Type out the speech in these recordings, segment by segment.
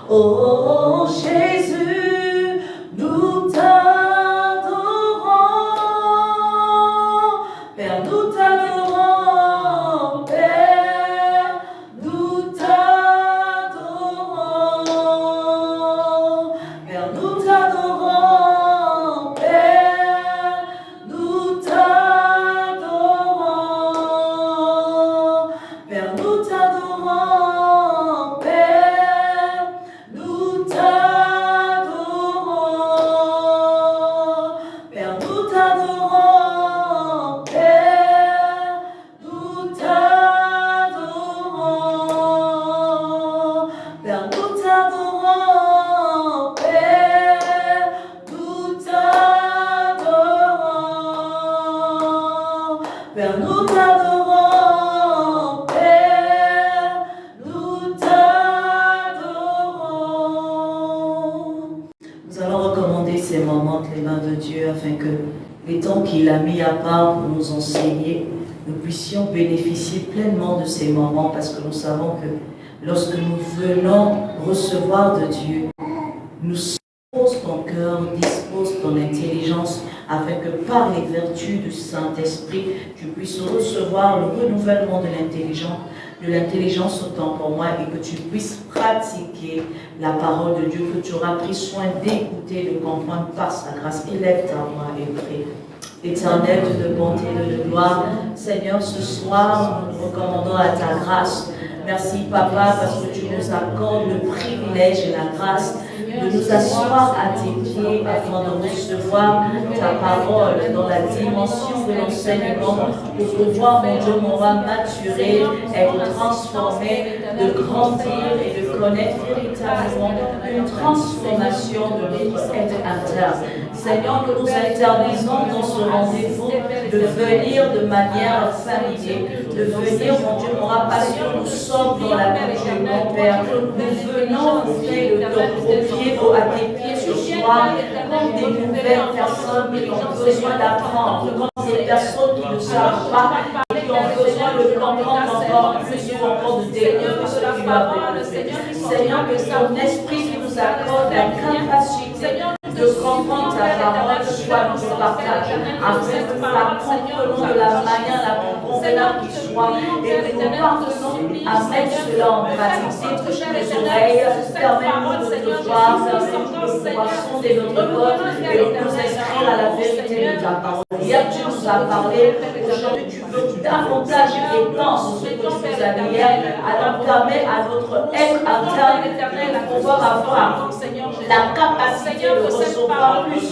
Oh Jésus, nous t'adorons. Père, nous t'adorons. Père, nous t'adorons. Père, nous t'adorons. Père, nous t'adorons. Père, nous t'adorons. Père, nous t'adorons. Père, nous t'adorons. Père, nous t'adorons. Père, nous t'adorons. Père, nous t'adorons. Père, nous t'adorons. Père, nous t'adorons. Nous allons recommander ces moments entre les mains de Dieu afin que les temps qu'il a mis à part pour nous enseigner, nous puissions bénéficier pleinement de ces moments parce que nous savons que lorsque nous venons recevoir de Dieu, nous dispose ton cœur, dispose ton intelligence afin que par les vertus du Saint-Esprit, tu puisses recevoir le renouvellement de l'intelligence autant pour moi et que tu puisses pratiquer la parole de Dieu, que tu auras pris soin d'écouter, de comprendre par sa grâce. Élève ta voix et prie. Éternel, Dieu de bonté, de gloire, Seigneur, ce soir, nous nous recommandons à ta grâce. Merci, Papa, parce que tu nous accordes le privilège et la grâce de nous asseoir à tes pieds afin de recevoir ta parole dans la dimension de l'enseignement pour pouvoir, mon Dieu, mon roi, maturer, être transformé, de grandir et de connaître véritablement une transformation de notre être interne. Seigneur, nous nous interdisons dans ce rendez-vous de venir de manière familière, de venir, mon Dieu, mon roi, parce que nous sommes dans la communion, mon Père. Nous venons au pied à tes pieds ce soir, comme des nouvelles personnes qui ont besoin d'apprendre, comme des personnes qui ne savent pas, qui ont besoin de comprendre encore plus ou encore de découvrir ce que tu as fait. Seigneur, que ton esprit qui nous accorde la capacité de comprendre ta parole soit notre partage, afin que nous la comprenons de la manière la plus convenable qui soit, et que nous parvenons à mettre cela en pratique. Touche les oreilles, permets-nous de te voir, permets-nous de pouvoir sonder notre corps et de nous inscrire à la vérité de ta parole. Hier, tu nous as parlé, aujourd'hui, tu veux davantage étendre ce que tu nous as dit hier, alors permets à notre être interne de pouvoir avoir la capacité de recevoir plus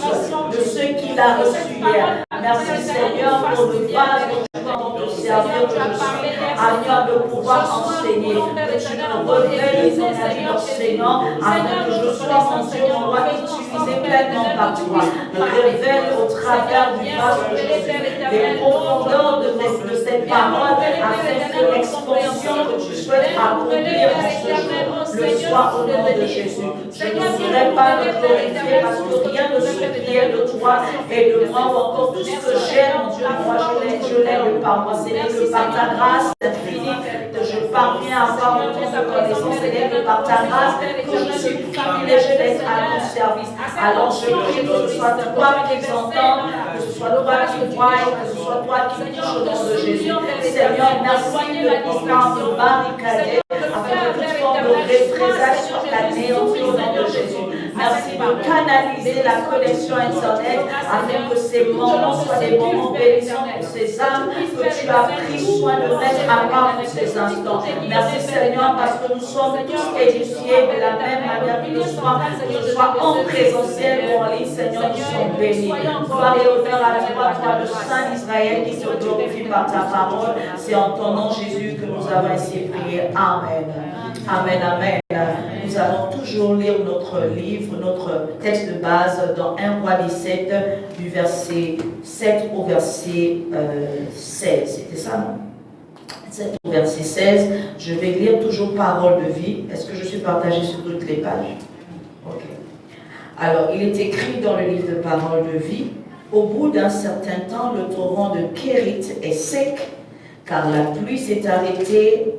de ce qu'il a reçu hier. Merci Seigneur pour le vase dont tu vas te servir, que je suis à cœur de pouvoir enseigner, que tu me révèles ton ami enseignant, afin que je sois mon Dieu, mon roi, utilisé pleinement par toi. Révèle au travers du vase que je suis les profondeurs de cette parole, afin que l'expansion que tu souhaites accomplir en ce jour le soit au nom de Jésus. Je ne serai pas le glorifier parce que rien ne se vient de toi et de moi, ou encore tout ce que j'ai, mon Dieu, moi je l'ai par moi. Ce n'est que par ta grâce infinie que je parviens à avoir mon temps de connaissance. Ce n'est que par ta grâce que je suis privilégié d'être à ton service. Alors je prie que ce soit toi qui entends, que ce soit toi qui vois, que ce soit toi qui touche au nom de Jésus. Seigneur, merci de pouvoir me barricader afin que toute forme de représailles soit anéantie au nom de Jésus. Merci de canaliser la connexion Internet afin que ces moments soient des moments bénissants pour ces âmes que tu as pris soin de mettre à part pour ces instants. Merci Seigneur parce que nous sommes tous édifiés de la même manière que ce soit en présentiel ou en ligne. Seigneur, nous sommes bénis. Gloire et honneur à toi, le Saint d'Israël qui te glorifie par ta parole. C'est en ton nom Jésus que nous avons ainsi prié. Amen. Amen, amen. Nous allons toujours lire notre livre, notre texte de base dans 1 Roi 17, du verset 7 au verset 16. C'était ça, non? 7 au verset 16. Je vais lire toujours parole de vie. Est-ce que je suis partagée sur toutes les pages? Ok. Alors, il est écrit dans le livre de parole de vie, au bout d'un certain temps, le torrent de Kérit est sec, car la pluie s'est arrêtée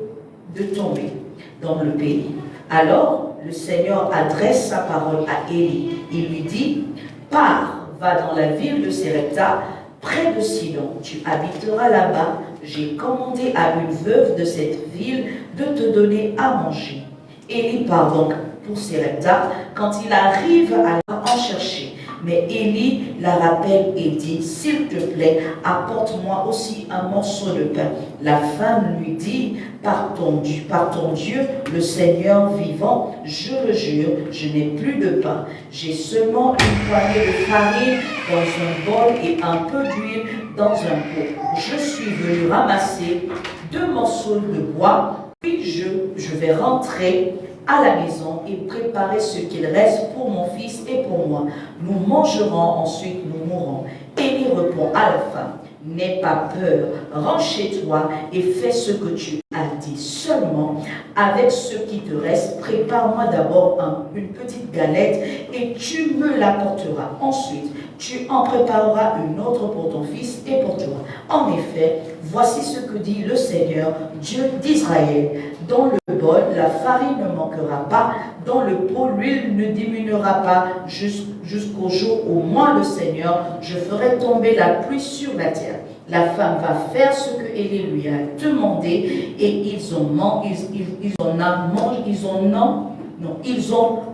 de tomber dans le pays. Alors, le Seigneur adresse sa parole à Élie. Il lui dit, pars, va dans la ville de Sérepta, près de Sidon, tu habiteras là-bas. J'ai commandé à une veuve de cette ville de te donner à manger. Élie part donc pour Sérepta. Quand il arrive à en chercher, mais Élie la rappelle et dit, s'il te plaît, apporte-moi aussi un morceau de pain. La femme lui dit, par ton Dieu, le Seigneur vivant, je le jure, je n'ai plus de pain. J'ai seulement une poignée de farine dans un bol et un peu d'huile dans un pot. Je suis venu ramasser 2 morceaux de bois, puis je vais rentrer à la maison et préparer ce qu'il reste pour mon fils et pour moi. Nous mangerons, ensuite nous mourrons. Élie répond à la femme, n'aie pas peur, rentre chez toi et fais ce que tu as dit. Seulement, avec ce qui te reste, prépare-moi d'abord une petite galette et tu me l'apporteras. Ensuite, tu en prépareras une autre pour ton fils et pour toi. En effet, voici ce que dit le Seigneur, Dieu d'Israël. Dans le bol, la farine ne manquera pas, dans le pot, l'huile ne diminuera pas, jusqu'au jour où moi, le Seigneur, je ferai tomber la pluie sur la terre. La femme va faire ce que Élie lui a demandé et ils ont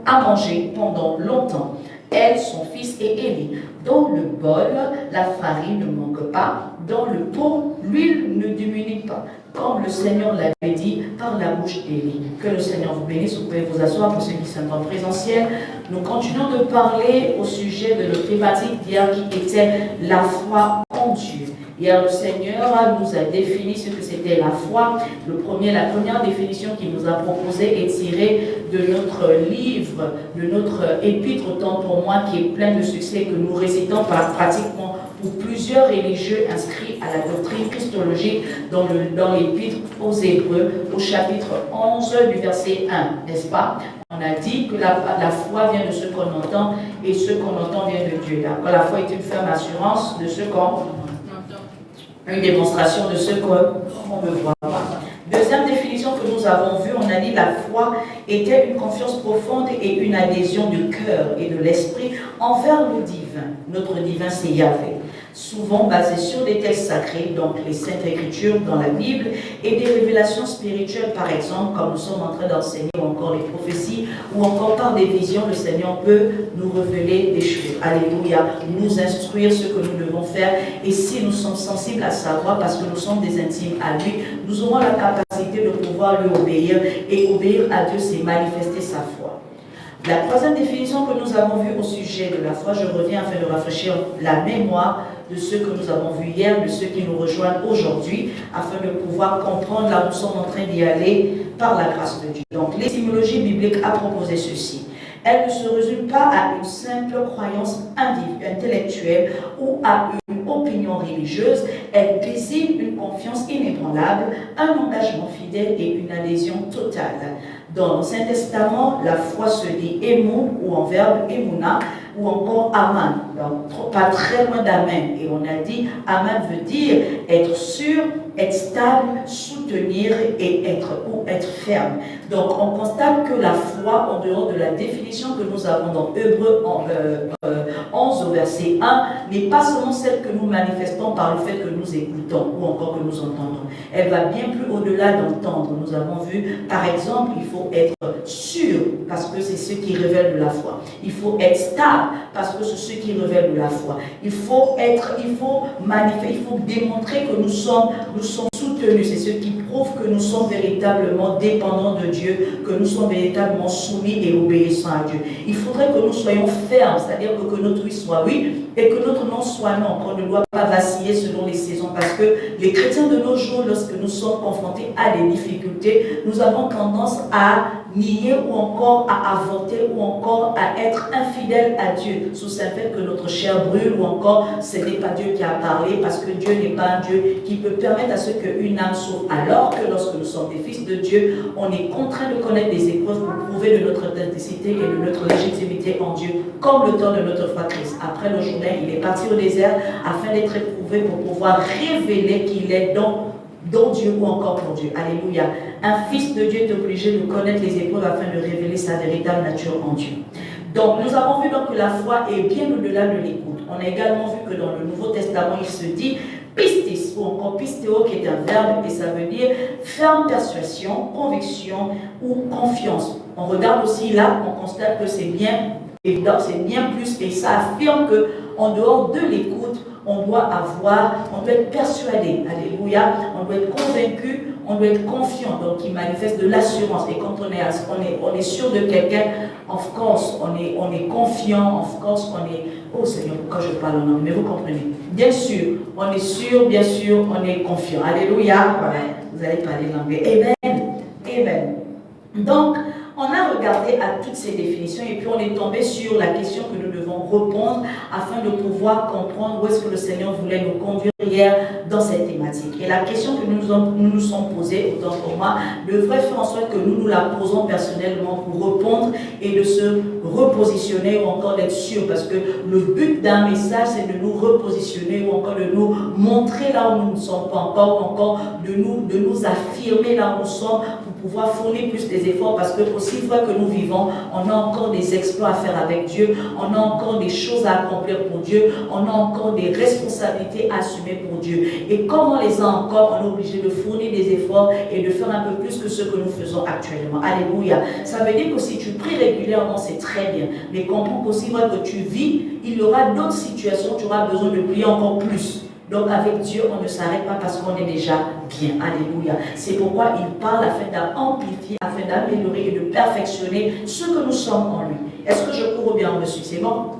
à manger pendant longtemps. Elle, son fils et Élie. Dans le bol, la farine ne manque pas. Dans le pot, l'huile ne diminue pas. Comme le Seigneur l'avait dit par la bouche d'Élie. Que le Seigneur vous bénisse. Vous pouvez vous asseoir pour ceux qui sont en présentiel. Nous continuons de parler au sujet de notre thématique d'hier qui était la foi en Dieu. Hier, le Seigneur nous a défini ce que c'était la foi. La première définition qu'il nous a proposée est tirée de notre livre, de notre épître, autant pour moi, qui est plein de succès, que nous récitons pratiquement pour plusieurs religieux inscrits à la doctrine christologique dans l'épître aux Hébreux, au chapitre 11 du verset 1, n'est-ce pas? On a dit que la foi vient de ce qu'on entend et ce qu'on entend vient de Dieu. La foi est une ferme assurance de ce qu'on entend. Une démonstration de ce qu'on veut voir. Deuxième définition que nous avons vue, on a dit la foi était une confiance profonde et une adhésion du cœur et de l'esprit envers le divin. Notre divin, c'est Yahvé. Souvent basé sur des textes sacrés, donc les Saintes Écritures dans la Bible, et des révélations spirituelles, par exemple, comme nous sommes en train d'enseigner, ou encore les prophéties, ou encore par des visions, le Seigneur peut nous révéler des choses. Alléluia, nous instruire ce que nous devons faire, et si nous sommes sensibles à savoir, parce que nous sommes des intimes à lui, nous aurons la capacité de pouvoir lui obéir, et obéir à Dieu, c'est manifester sa foi. La troisième définition que nous avons vue au sujet de la foi, je reviens afin de rafraîchir la mémoire de ceux que nous avons vus hier, de ceux qui nous rejoignent aujourd'hui, afin de pouvoir comprendre là où nous sommes en train d'y aller par la grâce de Dieu. Donc, l'étymologie biblique a proposé ceci. Elle ne se résume pas à une simple croyance intellectuelle ou à une opinion religieuse. Elle désigne une confiance inébranlable, un engagement fidèle et une adhésion totale. Dans l'Ancien Testament, la foi se dit émoun ou en verbe émouna ou encore aman. Donc, pas très loin d'amen. Et on a dit, aman veut dire être sûr, être stable, soutenir et être ferme. Donc, on constate que la foi, en dehors de la définition que nous avons dans Hébreux 11 au verset 1, n'est pas seulement celle que nous manifestons par le fait que nous écoutons ou encore que nous entendons. Elle va bien plus au-delà d'entendre. Nous avons vu, par exemple, il faut être sûr, parce que c'est ce qui révèle de la foi. Il faut être stable, parce que c'est ce qui révèle de la foi. Il faut démontrer que nous sommes soutenus. C'est ce qui prouve que nous sommes véritablement dépendants de Dieu, que nous sommes véritablement soumis et obéissants à Dieu. Il faudrait que nous soyons fermes, c'est-à-dire que notre oui soit oui et que notre non soit non, qu'on ne doit pas vaciller selon les saisons, parce que les chrétiens de nos jours, lorsque nous sommes confrontés à des difficultés, nous avons tendance à nier ou encore à avorter ou encore à être infidèles à Dieu sous le fait que notre chair brûle ou encore ce n'est pas Dieu qui a parlé, parce que Dieu n'est pas un Dieu qui peut permettre à ce qu'une âme sauve, alors que lorsque nous sommes des fils de Dieu, on est contraint de connaître des épreuves pour prouver de notre authenticité et de notre légitimité en Dieu, comme le temps de notre foi Christ. Après le journée, il est parti au désert afin d'être éprouvé pour pouvoir révéler qu'il est dans dans Dieu ou encore pour Dieu. Alléluia. Un fils de Dieu est obligé de connaître les épreuves afin de révéler sa véritable nature en Dieu. Donc, nous avons vu donc que la foi est bien au-delà de l'écoute. On a également vu que dans le Nouveau Testament, il se dit pistis ou encore pistéo qui est un verbe et ça veut dire ferme persuasion, conviction ou confiance. On regarde aussi là, on constate que c'est bien évident, c'est bien plus et ça affirme que en dehors de l'écoute, on doit être persuadé, alléluia, on doit être convaincu, on doit être confiant, donc il manifeste de l'assurance. Et quand on est sûr de quelqu'un, of course, on est confiant, of course, on est, oh Seigneur, pourquoi je parle en anglais, mais vous comprenez, bien sûr, on est sûr, bien sûr, on est confiant, alléluia, voilà, vous allez parler l'anglais, amen, amen. Donc, on a regardé à toutes ces définitions et puis on est tombé sur la question que nous devons répondre afin de pouvoir comprendre où est-ce que le Seigneur voulait nous conduire hier dans cette thématique. Et la question que nous nous sommes posée, autant pour moi, devrait faire en sorte que nous la posons personnellement pour répondre et de se repositionner ou encore d'être sûr. Parce que le but d'un message, c'est de nous repositionner ou encore de nous montrer là où nous ne sommes pas encore de nous affirmer là où nous sommes pour pouvoir fournir plus des efforts. Parce que aussi vrai que nous vivons, on a encore des exploits à faire avec Dieu, on a encore des choses à accomplir pour Dieu, on a encore des responsabilités à assumer pour Dieu. Et comme on les a encore, on est obligé de fournir des efforts et de faire un peu plus que ce que nous faisons actuellement. Alléluia. Ça veut dire que si tu pries régulièrement, c'est très bien. Mais comprends qu'aussi vrai que tu vis, il y aura d'autres situations où tu auras besoin de prier encore plus. Donc avec Dieu, on ne s'arrête pas parce qu'on est déjà bien. Alléluia. C'est pourquoi il parle afin d'amplifier, afin d'améliorer et de perfectionner ce que nous sommes en lui. Est-ce que je cours bien dessus? C'est bon?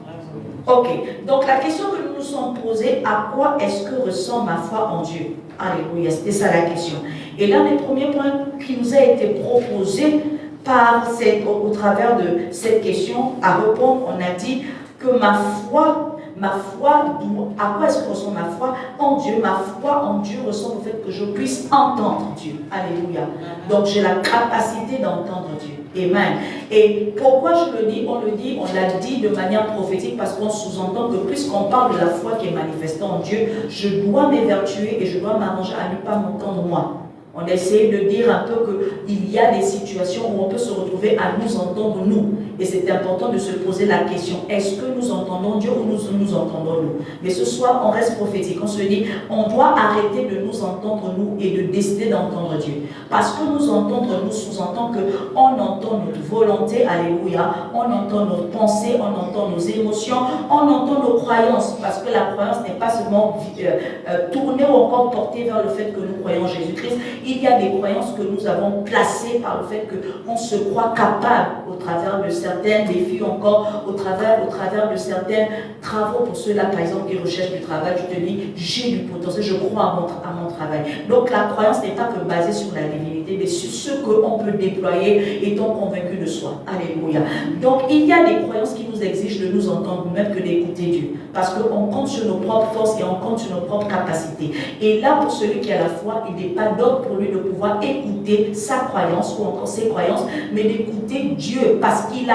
Ok. Donc la question que nous nous sommes posée, à quoi est-ce que ressemble ma foi en Dieu? Alléluia. C'était ça la question. Et l'un des premiers points qui nous a été proposé au travers de cette question à répondre, on a dit que ma foi, à quoi est-ce que ressemble ma foi en Dieu? Ma foi en Dieu ressemble au fait que je puisse entendre Dieu. Alléluia. Donc j'ai la capacité d'entendre Dieu. Amen. Et pourquoi je le dis? On l'a dit de manière prophétique parce qu'on sous-entend que puisqu'on parle de la foi qui est manifestée en Dieu, je dois m'évertuer et je dois m'arranger à ne pas m'entendre moi. On essaie de dire un peu qu'il y a des situations où on peut se retrouver à nous entendre nous. Et c'est important de se poser la question, est-ce que nous entendons Dieu ou nous entendons nous? Mais ce soir, on reste prophétique. On se dit, on doit arrêter de nous entendre nous et de décider d'entendre Dieu. Parce que nous entendre nous sous-entend qu'on entend notre volonté, alléluia, on entend nos pensées, on entend nos émotions, on entend nos croyances. Parce que la croyance n'est pas seulement tournée ou encore portée vers le fait que nous croyons en Jésus-Christ. Il y a des croyances que nous avons placées par le fait qu'on se croit capable au travers de certains défis, encore au travers de certains travaux. Pour ceux-là, par exemple, qui recherchent du travail, je te dis, j'ai du potentiel, je crois à mon travail. Donc la croyance n'est pas que basée sur la divinité, mais sur ce qu'on peut déployer étant convaincu de soi. Alléluia. Donc il y a des croyances qui nous exigent de nous entendre nous-mêmes que d'écouter Dieu. Parce qu'on compte sur nos propres forces et on compte sur nos propres capacités. Et là, pour celui qui a la foi, il n'est pas d'ordre pour lui de pouvoir écouter sa croyance ou encore ses croyances, mais d'écouter Dieu parce qu'il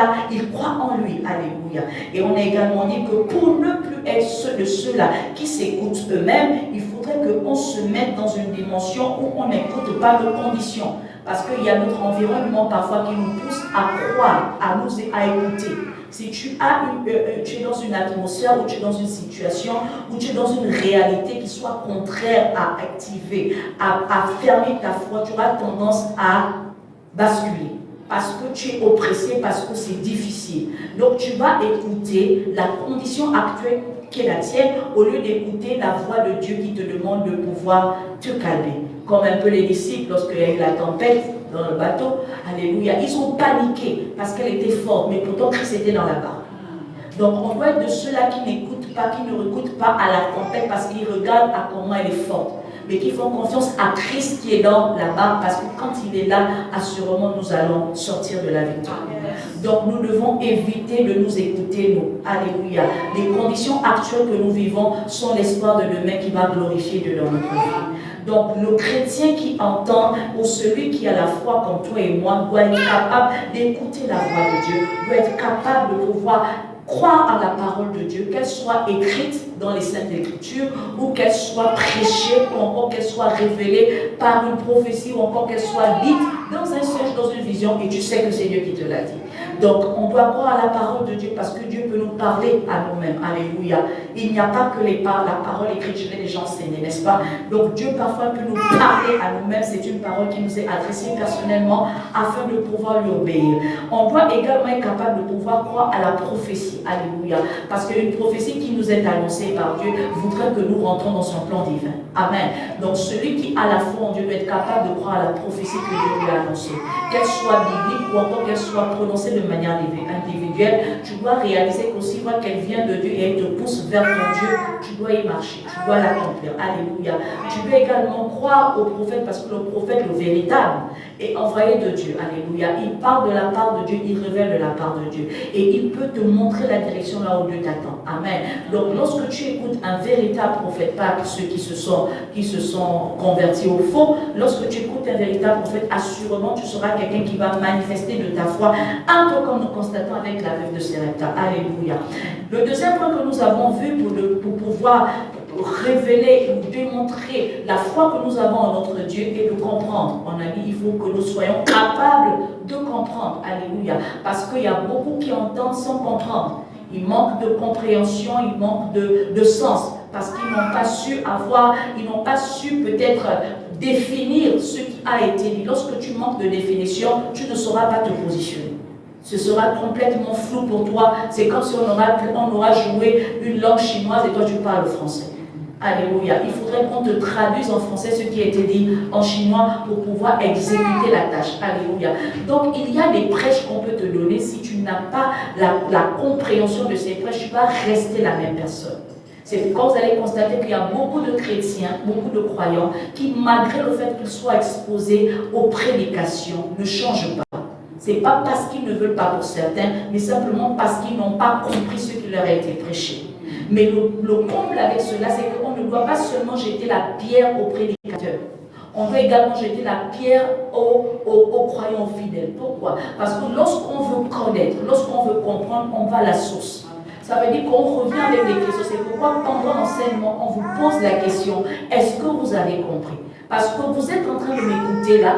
croit en lui. Alléluia. Et on a également dit que pour ne plus être ceux de ceux-là qui s'écoutent eux-mêmes, il faudrait qu'on se mette dans une dimension où on n'écoute pas nos conditions. Parce qu'il y a notre environnement parfois qui nous pousse à croire, à écouter. Si tu es dans une atmosphère ou tu es dans une situation où tu es dans une réalité qui soit contraire à activer, à fermer ta foi, tu auras tendance à basculer. Parce que tu es oppressé, parce que c'est difficile. Donc tu vas écouter la condition actuelle qui est la tienne au lieu d'écouter la voix de Dieu qui te demande de pouvoir te calmer. Comme un peu les disciples lorsqu'il y a eu la tempête dans le bateau, alléluia, ils ont paniqué parce qu'elle était forte, mais pourtant Christ était dans la barque. Donc on doit être de ceux-là qui n'écoutent pas, qui ne recoutent pas à la tempête parce qu'ils regardent à comment elle est forte, mais qui font confiance à Christ qui est dans la barque parce que quand il est là, assurément nous allons sortir de la victoire. Donc nous devons éviter de nous écouter, nous. Alléluia. Les conditions actuelles que nous vivons sont l'espoir de demain qui va glorifier de notre vie. Donc le chrétien qui entend, ou celui qui a la foi comme toi et moi, doit être capable d'écouter la voix de Dieu, doit être capable de pouvoir croire à la parole de Dieu, qu'elle soit écrite dans les Saintes Écritures, ou qu'elle soit prêchée, ou encore qu'elle soit révélée par une prophétie, ou encore qu'elle soit dite dans un songe, dans une vision, et tu sais que c'est Dieu qui te l'a dit. Donc, on doit croire à la parole de Dieu parce que Dieu peut nous parler à nous-mêmes. Alléluia. Il n'y a pas que la parole écrite, je l'ai déjà enseigné, n'est-ce pas? Donc, Dieu parfois peut nous parler à nous-mêmes. C'est une parole qui nous est adressée personnellement afin de pouvoir lui obéir. On doit également être capable de pouvoir croire à la prophétie. Alléluia. Parce qu'une prophétie qui nous est annoncée par Dieu voudrait que nous rentrons dans son plan divin. Amen. Donc, celui qui a la foi en Dieu doit être capable de croire à la prophétie que Dieu lui a annoncée. Qu'elle soit biblique ou encore qu'elle soit prononcée de manière individuelle, tu dois réaliser qu'aussi fois qu'elle vient de Dieu et elle te pousse vers ton Dieu, tu dois y marcher, tu dois l'accomplir. Alléluia. Tu dois également croire au prophète parce que le prophète, le véritable, est envoyé de Dieu. Alléluia. Il parle de la part de Dieu, il révèle de la part de Dieu. Et il peut te montrer la direction là où Dieu t'attend. Amen. Donc lorsque tu écoutes un véritable prophète, pas ceux qui se sont convertis au faux, lorsque tu écoutes un véritable prophète, assurément tu seras quelqu'un qui va manifester de ta foi, un peu comme nous constatons avec la veuve de Sarepta. Alléluia. Le deuxième point que nous avons vu pour pouvoir révéler ou démontrer la foi que nous avons en notre Dieu et de comprendre. On a dit il faut que nous soyons capables de comprendre. Alléluia. Parce qu'il y a beaucoup qui entendent sans comprendre. Il manque de compréhension, il manque de sens. Parce qu'ils n'ont pas su ils n'ont pas su peut-être définir ce qui a été dit. Lorsque tu manques de définition, tu ne sauras pas te positionner. Ce sera complètement flou pour toi. C'est comme si on aura joué une langue chinoise et toi tu parles français. Alléluia. Il faudrait qu'on te traduise en français ce qui a été dit en chinois pour pouvoir exécuter la tâche. Alléluia. Donc il y a des prêches qu'on peut te donner. Si tu n'as pas la compréhension de ces prêches, tu vas rester la même personne. C'est pourquoi vous allez constater qu'il y a beaucoup de chrétiens, beaucoup de croyants qui, malgré le fait qu'ils soient exposés aux prédications, ne changent pas. Ce n'est pas parce qu'ils ne veulent pas pour certains, mais simplement parce qu'ils n'ont pas compris ce qui leur a été prêché. Mais le comble avec cela, c'est qu'on ne doit pas seulement jeter la pierre aux prédicateurs. On doit également jeter la pierre aux croyants fidèles. Pourquoi? Parce que lorsqu'on veut connaître, lorsqu'on veut comprendre, on va à la source. Ça veut dire qu'on revient avec des questions. C'est pourquoi pendant l'enseignement, on vous pose la question, est-ce que vous avez compris? Parce que vous êtes en train de m'écouter là,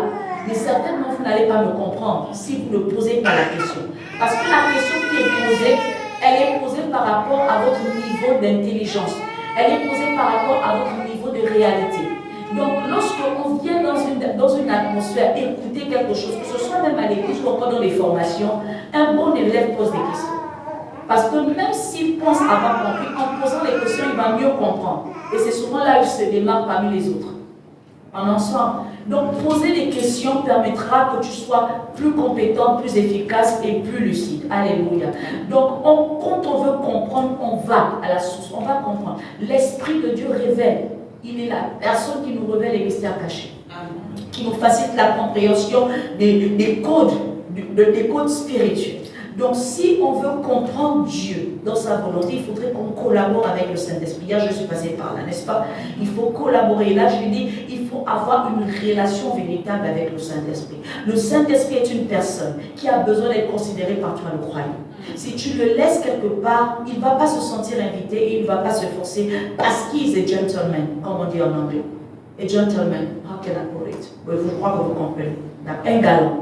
mais certainement vous n'allez pas me comprendre si vous ne posez pas la question. Parce que la question qui est posée, elle est posée par rapport à votre niveau d'intelligence. Elle est posée par rapport à votre niveau de réalité. Donc, lorsqu'on vient dans une atmosphère écouter quelque chose, que ce soit même à l'église ou encore dans les formations, un bon élève pose des questions. Parce que même s'il pense avoir compris, en posant les questions, il va mieux comprendre. Et c'est souvent là où il se démarque parmi les autres. En ensemble. Donc, poser des questions permettra que tu sois plus compétent, plus efficace et plus lucide. Alléluia. Donc, quand on veut comprendre, on va à la source. On va comprendre. L'Esprit de Dieu révèle. Il est la personne qui nous révèle les mystères cachés. Qui nous facilite la compréhension des codes spirituels. Donc, si on veut comprendre Dieu dans sa volonté, il faudrait qu'on collabore avec le Saint-Esprit. Hier, je suis passée par là, n'est-ce pas? Il faut collaborer. Là, je dis, il faut avoir une relation véritable avec le Saint-Esprit. Le Saint-Esprit est une personne qui a besoin d'être considérée par toi, le croyant. Si tu le laisses quelque part, il ne va pas se sentir invité et il ne va pas se forcer parce qu'il est gentleman, comme on dit en anglais. A gentleman, how can I put it? Je crois que vous comprenez. Un galant.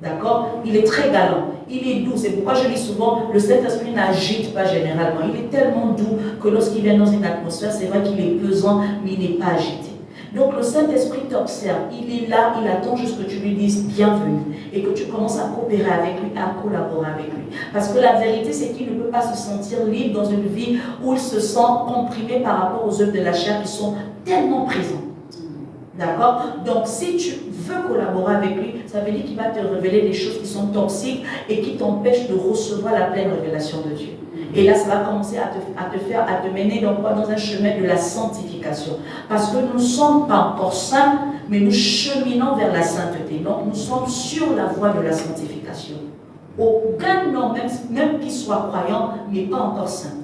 D'accord? Il est très galant, il est doux. C'est pourquoi je dis souvent, le Saint-Esprit n'agite pas généralement. Il est tellement doux que lorsqu'il vient dans une atmosphère, c'est vrai qu'il est pesant, mais il n'est pas agité. Donc le Saint-Esprit t'observe, il est là, il attend juste que tu lui dises bienvenue et que tu commences à coopérer avec lui, à collaborer avec lui. Parce que la vérité, c'est qu'il ne peut pas se sentir libre dans une vie où il se sent comprimé par rapport aux œuvres de la chair qui sont tellement présentes. D'accord? Donc, si tu veux collaborer avec lui, ça veut dire qu'il va te révéler des choses qui sont toxiques et qui t'empêchent de recevoir la pleine révélation de Dieu. Et là, ça va commencer à te mener dans un chemin de la sanctification. Parce que nous ne sommes pas encore saints, mais nous cheminons vers la sainteté. Donc, nous sommes sur la voie de la sanctification. Aucun homme, même qu'il soit croyant, n'est pas encore saint.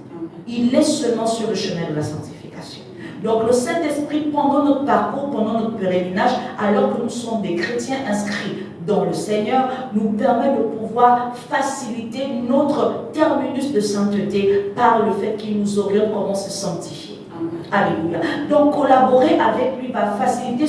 Il est seulement sur le chemin de la sanctification. Donc le Saint-Esprit, pendant notre parcours, pendant notre pèlerinage, alors que nous sommes des chrétiens inscrits dans le Seigneur nous permet de pouvoir faciliter notre terminus de sainteté par le fait qu'il nous oriente comment se sanctifier. Alléluia. Donc collaborer avec lui va faciliter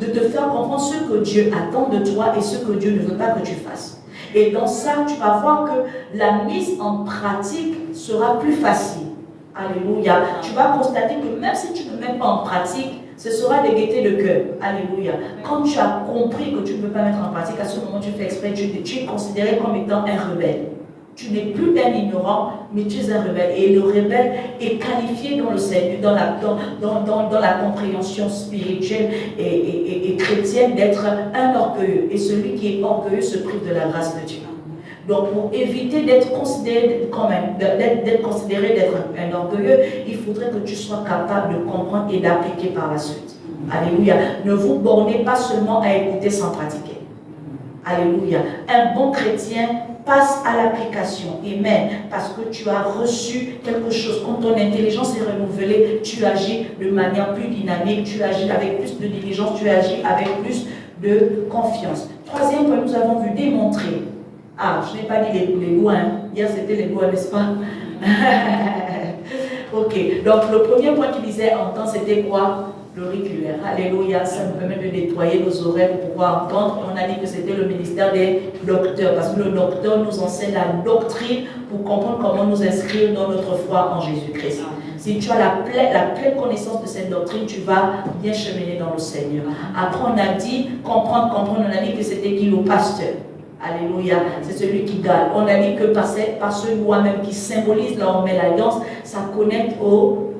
de te faire comprendre ce que Dieu attend de toi et ce que Dieu ne veut pas que tu fasses. Et dans ça, tu vas voir que la mise en pratique sera plus facile. Alléluia. Tu vas constater que même si tu ne mets pas en pratique, ce sera des gaietés de cœur. Alléluia. Quand tu as compris que tu ne peux pas mettre en pratique, à ce moment tu fais exprès, tu es considéré comme étant un rebelle. Tu n'es plus un ignorant, mais tu es un rebelle. Et le rebelle est qualifié dans le Seigneur, dans la compréhension spirituelle et chrétienne d'être un orgueilleux. Et celui qui est orgueilleux se prive de la grâce de Dieu. Donc, pour éviter d'être considéré d'être un orgueilleux, il faudrait que tu sois capable de comprendre et d'appliquer par la suite. Alléluia. Ne vous bornez pas seulement à écouter sans pratiquer. Alléluia. Un bon chrétien passe à l'application. Amen. Parce que tu as reçu quelque chose. Quand ton intelligence est renouvelée, tu agis de manière plus dynamique, tu agis avec plus de diligence, tu agis avec plus de confiance. Troisième point, nous avons vu démontrer. Ah, je n'ai pas dit les lois. Hier, c'était les lois, n'est-ce pas? Ok. Donc, le premier point qu'il disait en temps, c'était quoi? L'auriculaire. Alléluia. Ça nous permet de nettoyer nos oreilles pour pouvoir entendre. On a dit que c'était le ministère des docteurs. Parce que le docteur nous enseigne la doctrine pour comprendre comment nous inscrire dans notre foi en Jésus-Christ. Si tu as la pleine connaissance de cette doctrine, tu vas bien cheminer dans le Seigneur. Après, on a dit comprendre. On a dit que c'était qui? Le pasteur. Alléluia, c'est celui qui garde. On a dit que par ce loi même qui symbolise là on met l'alliance, ça connecte au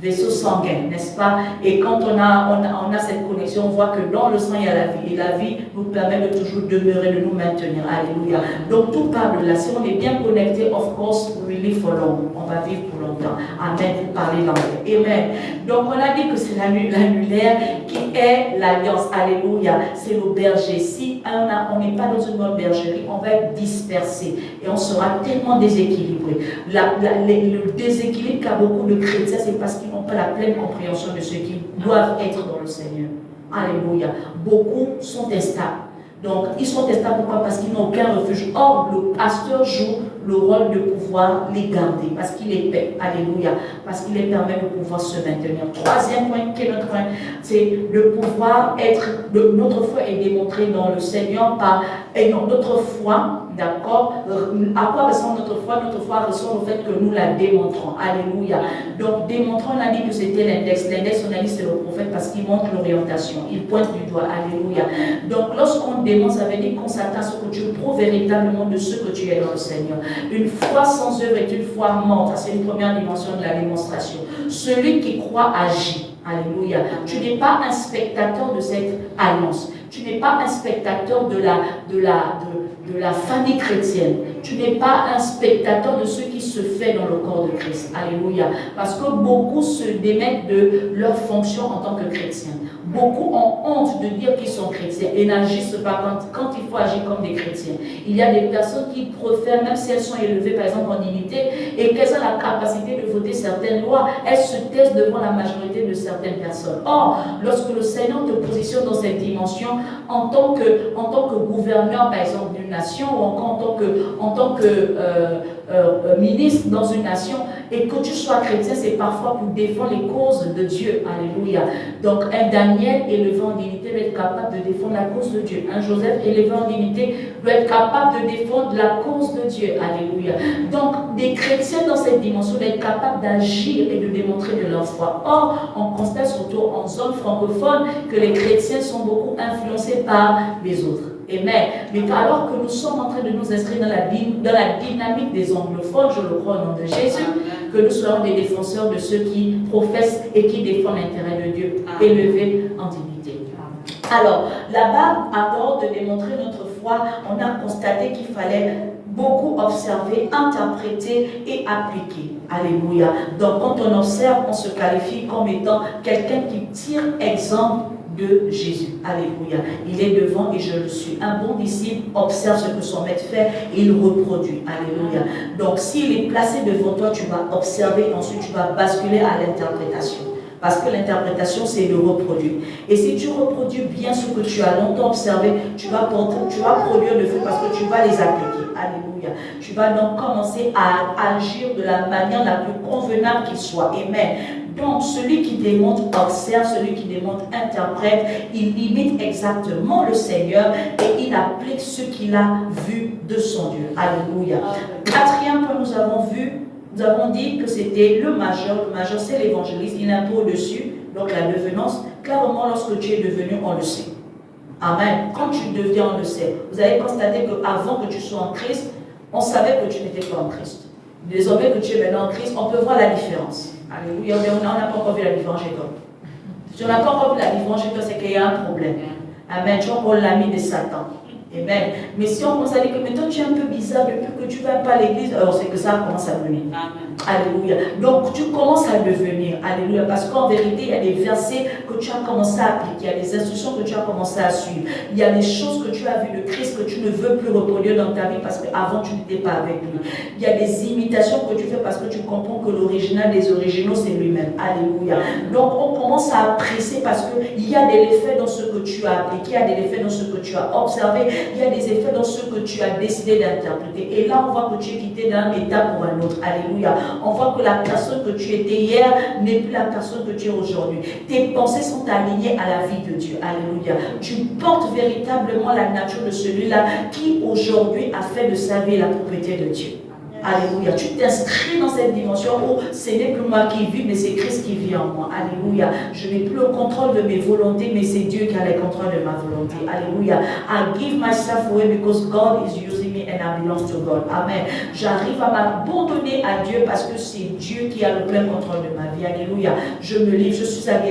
vaisseau sanguin, n'est-ce pas? Et quand on a cette connexion, on voit que dans le sang il y a la vie. Et la vie nous permet de toujours demeurer, de nous maintenir. Alléluia. Donc tout parle de là. Si on est bien connecté, of course, we live for long. On va vivre pour longtemps. Amen. Vous parlez l'anglais. Amen. Donc on a dit que c'est l'annulaire qui est l'alliance. Alléluia. C'est le berger. Si on n'est pas dans une bonne bergerie, on va être dispersé. Et on sera tellement déséquilibré. Le déséquilibre qu'a beaucoup de chrétiens, c'est parce qu'ils n'ont pas la pleine compréhension de ce qu'ils doivent être dans le Seigneur. Alléluia. Beaucoup sont instables. Donc, ils sont instables pourquoi? Parce qu'ils n'ont aucun refuge. Or, le pasteur joue le rôle de pouvoir les garder, parce qu'il les paie. Alléluia. Parce qu'il les permet de pouvoir se maintenir. Troisième point, quel est notre point? C'est de pouvoir être, notre foi est démontrée dans le Seigneur par, et non, notre foi, d'accord? À quoi ressemble notre foi? Notre foi ressemble au fait que nous la démontrons. Alléluia. Donc, démontrons, on a dit que c'était l'index. L'index, on a dit c'est le prophète parce qu'il montre l'orientation. Il pointe du doigt. Alléluia. Donc, lorsqu'on démontre, ça veut dire qu'on s'attend à ce que tu prouves véritablement de ce que tu es dans le Seigneur. Une foi sans œuvre est une foi morte. C'est une première dimension de la démonstration. Celui qui croit agit. Alléluia. Tu n'es pas un spectateur de cette alliance. Tu n'es pas un spectateur de la famille chrétienne. Tu n'es pas un spectateur de ce qui se fait dans le corps de Christ. Alléluia. Parce que beaucoup se démettent de leur fonction en tant que chrétiens. Beaucoup ont honte de dire qu'ils sont chrétiens et n'agissent pas quand il faut agir comme des chrétiens. Il y a des personnes qui préfèrent, même si elles sont élevées par exemple en dignité et qu'elles ont la capacité de voter certaines lois, elles se taisent devant la majorité de certaines personnes. Or, lorsque le Seigneur te positionne dans cette dimension en tant que gouverneur par exemple d'une nation ou en tant que ministre dans une nation, et que tu sois chrétien, c'est parfois pour défendre les causes de Dieu. Alléluia. Donc un Daniel élevé en dignité doit être capable de défendre la cause de Dieu. Un Joseph élevé en dignité doit être capable de défendre la cause de Dieu. Alléluia. Donc des chrétiens dans cette dimension doivent être capables d'agir et de démontrer de leur foi. Or, on constate surtout en zone francophone que les chrétiens sont beaucoup influencés par les autres. Amen. Mais alors que nous sommes en train de nous inscrire dans la dynamique des anglophones, je le crois au nom de Jésus, que nous soyons des défenseurs de ceux qui professent et qui défendent l'intérêt de Dieu, élevés en dignité. Alors, là-bas, avant de démontrer notre foi, on a constaté qu'il fallait beaucoup observer, interpréter et appliquer. Alléluia. Donc, quand on observe, on se qualifie comme étant quelqu'un qui tire exemple de Jésus. Alléluia. Il est devant et je le suis. Un bon disciple observe ce que son maître fait et il reproduit. Alléluia. Donc s'il est placé devant toi, tu vas observer et ensuite tu vas basculer à l'interprétation. Parce que l'interprétation, c'est le reproduire. Et si tu reproduis bien ce que tu as longtemps observé, tu vas produire le fruit parce que tu vas les appliquer. Alléluia. Tu vas donc commencer à agir de la manière la plus convenable qu'il soit. Amen. Donc, celui qui démontre observe, celui qui démontre interprète, il imite exactement le Seigneur et il applique ce qu'il a vu de son Dieu. Alléluia. Quatrième point, nous avons dit que c'était le majeur. Le majeur, c'est l'évangéliste. Il a un peu au-dessus, donc la devenance. Clairement, lorsque tu es devenu, on le sait. Amen. Quand tu deviens, on le sait. Vous avez constaté qu'avant que tu sois en Christ, on savait que tu n'étais pas en Christ. Désormais que tu es maintenant en Christ, on peut voir la différence. Alléluia. On n'a pas encore vu la différence chez toi. Si on n'a pas encore vu la différence chez toi, c'est qu'il y a un problème. Amen. Tu as encore l'ami de Satan. Amen. Mais si on commence à dire que mais toi tu es un peu bizarre depuis que tu ne vas pas à l'église, alors c'est que ça commence à venir. Alléluia. Donc tu commences à devenir. Alléluia. Parce qu'en vérité, il y a des versets que tu as commencé à appliquer, il y a des instructions que tu as commencé à suivre. Il y a des choses que tu as vues de Christ que tu ne veux plus reproduire dans ta vie parce qu'avant tu n'étais pas avec lui. Il y a des imitations que tu fais parce que tu comprends que l'original des originaux c'est lui-même. Alléluia. Donc on commence à apprécier parce qu'il y a des effets dans ce que tu as appliqué, il y a des effets dans ce que tu as observé. Il y a des effets dans ce que tu as décidé d'interpréter. Et là, on voit que tu es quitté d'un état pour un autre. Alléluia. On voit que la personne que tu étais hier n'est plus la personne que tu es aujourd'hui. Tes pensées sont alignées à la vie de Dieu. Alléluia. Tu portes véritablement la nature de celui-là qui aujourd'hui a fait de sa vie la propriété de Dieu. Alléluia. Tu t'inscris dans cette dimension où ce n'est plus moi qui vis, mais c'est Christ qui vit en moi. Alléluia. Je n'ai plus le contrôle de mes volontés, mais c'est Dieu qui a le contrôle de ma volonté. Alléluia. I give myself away because God is using me and I belong to God. Amen. J'arrive à m'abandonner à Dieu parce que c'est Dieu qui a le plein contrôle de ma vie. Alléluia. Je me livre, je suis à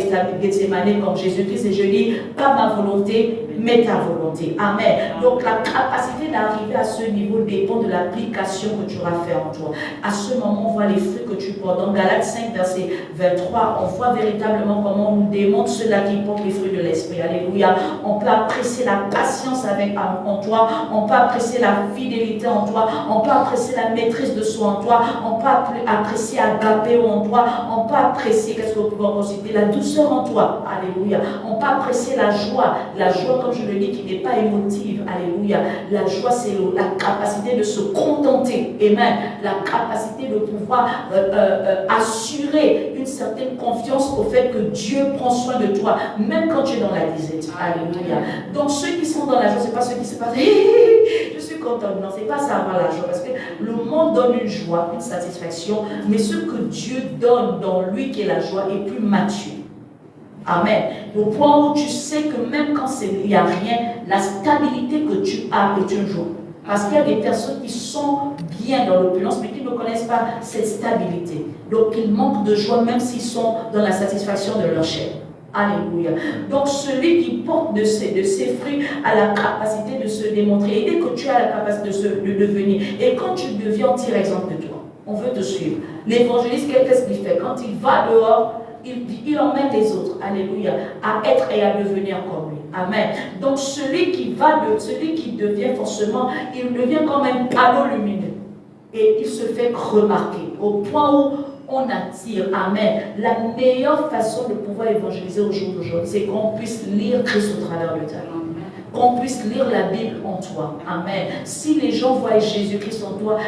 Gethsemane comme Jésus-Christ et je dis, pas ma volonté, mais ta volonté. Amen. Donc la capacité d'arriver à ce niveau dépend de l'application que tu auras fait en toi. À ce moment, on voit les fruits que tu portes. Dans Galates 5, verset 23, on voit véritablement comment on nous démontre ceux-là qui portent les fruits de l'esprit. Alléluia. On peut apprécier la patience en toi. On peut apprécier la fidélité en toi. On peut apprécier la maîtrise de soi en toi. On peut apprécier agapéo en toi. On peut apprécier, qu'est-ce que vous pouvez citer, la douceur en toi. Alléluia. On peut apprécier la joie. La joie, comme je le dis, qui n'est pas émotive. Alléluia. La joie, c'est la capacité de se contenter. Amen. La capacité de pouvoir assurer une certaine confiance au fait que Dieu prend soin de toi, même quand tu es dans la disette. Alléluia. Donc ceux qui sont dans la joie, ce n'est pas ceux qui se passent, je suis content. Non, ce n'est pas ça avoir la joie, parce que le monde donne une joie, une satisfaction, mais ce que Dieu donne dans lui qui est la joie est plus mature. Amen. Au point où tu sais que même quand il n'y a rien, la stabilité que tu as est une joie. Parce qu'il y a des personnes qui sont bien dans l'opulence, mais qui ne connaissent pas cette stabilité. Donc, ils manquent de joie, même s'ils sont dans la satisfaction de leur chair. Alléluia. Donc, celui qui porte de ses fruits a la capacité de se démontrer. Et dès que tu as la capacité de devenir, et quand tu deviens, on tire exemple de toi. On veut te suivre. L'évangéliste, qu'est-ce qu'il fait? Quand il va dehors, il emmène les autres, alléluia, à être et à devenir comme lui. Amen. Donc celui qui devient forcément, il devient comme un panneau lumineux. Et il se fait remarquer au point où on attire. Amen. La meilleure façon de pouvoir évangéliser au jour d'aujourd'hui, c'est qu'on puisse lire Christ au travers de ta langue. Qu'on puisse lire la Bible en toi. Amen. Si les gens voient Jésus-Christ en toi,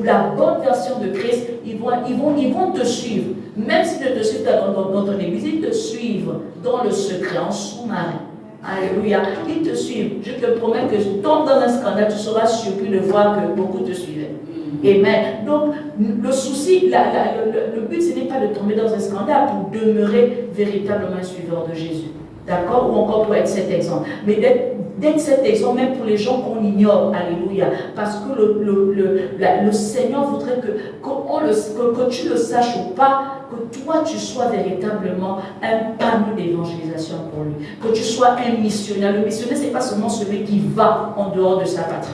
la bonne version de Christ, ils vont te suivre. Même s'ils ne te suivent pas dans ton église, ils te suivent dans le secret, en sous-marin. Alléluia. Ils te suivent. Je te promets que si tu tombes dans un scandale, tu seras surpris de voir que beaucoup te suivaient. Amen. Donc, le souci, le but, ce n'est pas de tomber dans un scandale pour demeurer véritablement un suiveur de Jésus. D'accord? Ou encore pour être cet exemple. Mais d'être cet exemple, même pour les gens qu'on ignore. Alléluia. Parce que le Seigneur voudrait que tu le saches ou pas, que toi, tu sois véritablement un panneau d'évangélisation pour lui. Que tu sois un missionnaire. Le missionnaire, ce n'est pas seulement celui qui va en dehors de sa patrie.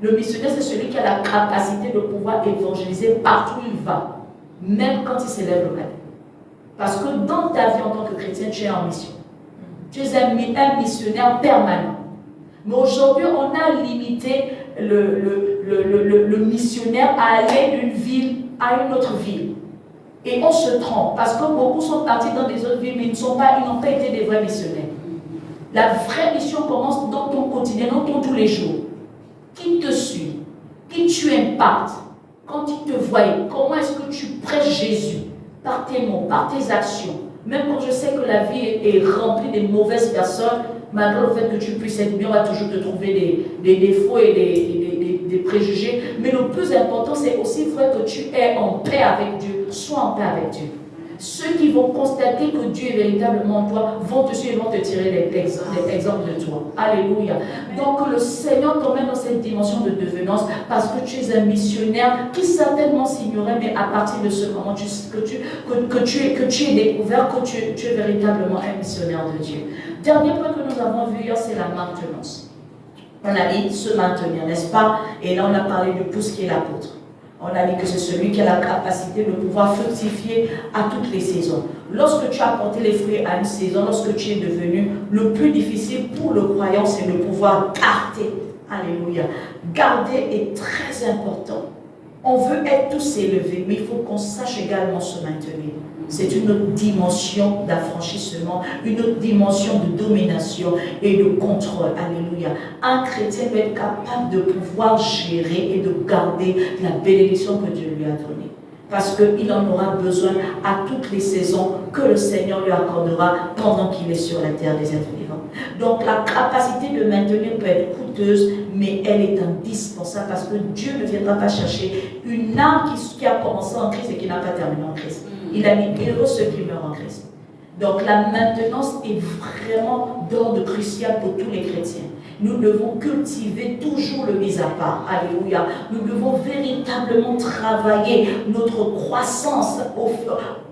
Le missionnaire, c'est celui qui a la capacité de pouvoir évangéliser partout où il va. Même quand il s'élève le matin. Parce que dans ta vie en tant que chrétien, tu es en mission. Tu es un missionnaire permanent. Mais aujourd'hui, on a limité le missionnaire à aller d'une ville à une autre ville. Et on se trompe, parce que beaucoup sont partis dans des autres villes, mais ils n'ont pas été des vrais missionnaires. La vraie mission commence dans ton quotidien, dans ton tous les jours. Qui te suit? Qui tu impactes? Quand ils te voient, comment est-ce que tu prêches Jésus? Par tes mots, par tes actions. Même quand je sais que la vie est remplie de mauvaises personnes, malgré le fait que tu puisses être bien, on va toujours te trouver des défauts et des préjugés. Mais le plus important, c'est aussi vrai que tu es en paix avec Dieu. Sois en paix avec Dieu. Ceux qui vont constater que Dieu est véritablement en toi vont te suivre et vont te tirer des exemples de toi. Alléluia. Donc le Seigneur t'emmène dans cette dimension de devenance parce que tu es un missionnaire qui certainement s'ignorait, mais à partir de ce moment que tu es découvert que tu es véritablement un missionnaire de Dieu. Dernier point que nous avons vu hier, c'est la maintenance. On a dit se maintenir, n'est-ce pas? Et là on a parlé de tout ce qui est l'apôtre. On a dit que c'est celui qui a la capacité de pouvoir fructifier à toutes les saisons. Lorsque tu as porté les fruits à une saison, lorsque tu es devenu, le plus difficile pour le croyant, c'est de pouvoir garder. Alléluia. Garder est très important. On veut être tous élevés, mais il faut qu'on sache également se maintenir. C'est une autre dimension d'affranchissement, une autre dimension de domination et de contrôle. Alléluia. Un chrétien doit être capable de pouvoir gérer et de garder la bénédiction que Dieu lui a donnée. Parce qu'il en aura besoin à toutes les saisons que le Seigneur lui accordera pendant qu'il est sur la terre des êtres vivants. Donc la capacité de maintenir peut être coûteuse, mais elle est indispensable parce que Dieu ne viendra pas chercher une âme qui a commencé en Christ et qui n'a pas terminé en Christ. Il a dit heureux ceux qui meurent en Christ. Donc la maintenance est vraiment d'ordre crucial pour tous les chrétiens. Nous devons cultiver toujours le mis à part. Alléluia. Nous devons véritablement travailler notre croissance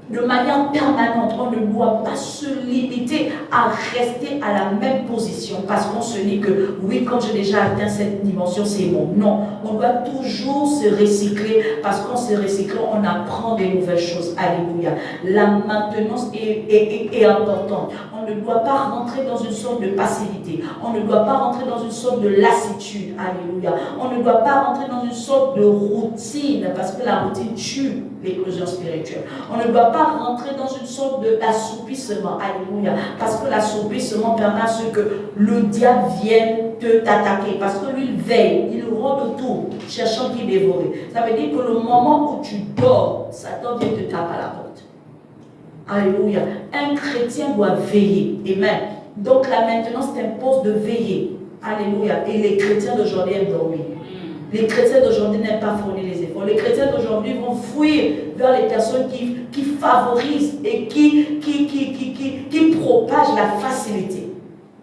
de manière permanente. On ne doit pas se limiter à rester à la même position parce qu'on se dit que oui, quand j'ai déjà atteint cette dimension, c'est bon. Non, on doit toujours se recycler parce qu'en se recyclant, on apprend des nouvelles choses. Alléluia. La maintenance est importante. On ne doit pas rentrer dans une sorte de passivité. On ne doit pas rentrer dans une sorte de lassitude. Alléluia. On ne doit pas rentrer dans une sorte de routine parce que la routine tue l'éclosion spirituelle. On ne doit pas rentrer dans une sorte d'assoupissement. Alléluia. Parce que l'assoupissement permet à ce que le diable vienne t'attaquer. Parce que lui, il veille, il rôde autour, cherchant qui dévorer. Ça veut dire que le moment où tu dors, Satan vient te taper à la porte. Alléluia. Un chrétien doit veiller. Amen. Donc la maintenance t'impose de veiller. Alléluia. Et les chrétiens d'aujourd'hui aiment dormir. Les chrétiens d'aujourd'hui n'aiment pas fournir les efforts. Les chrétiens d'aujourd'hui vont fuir vers les personnes qui favorisent et qui propagent la facilité,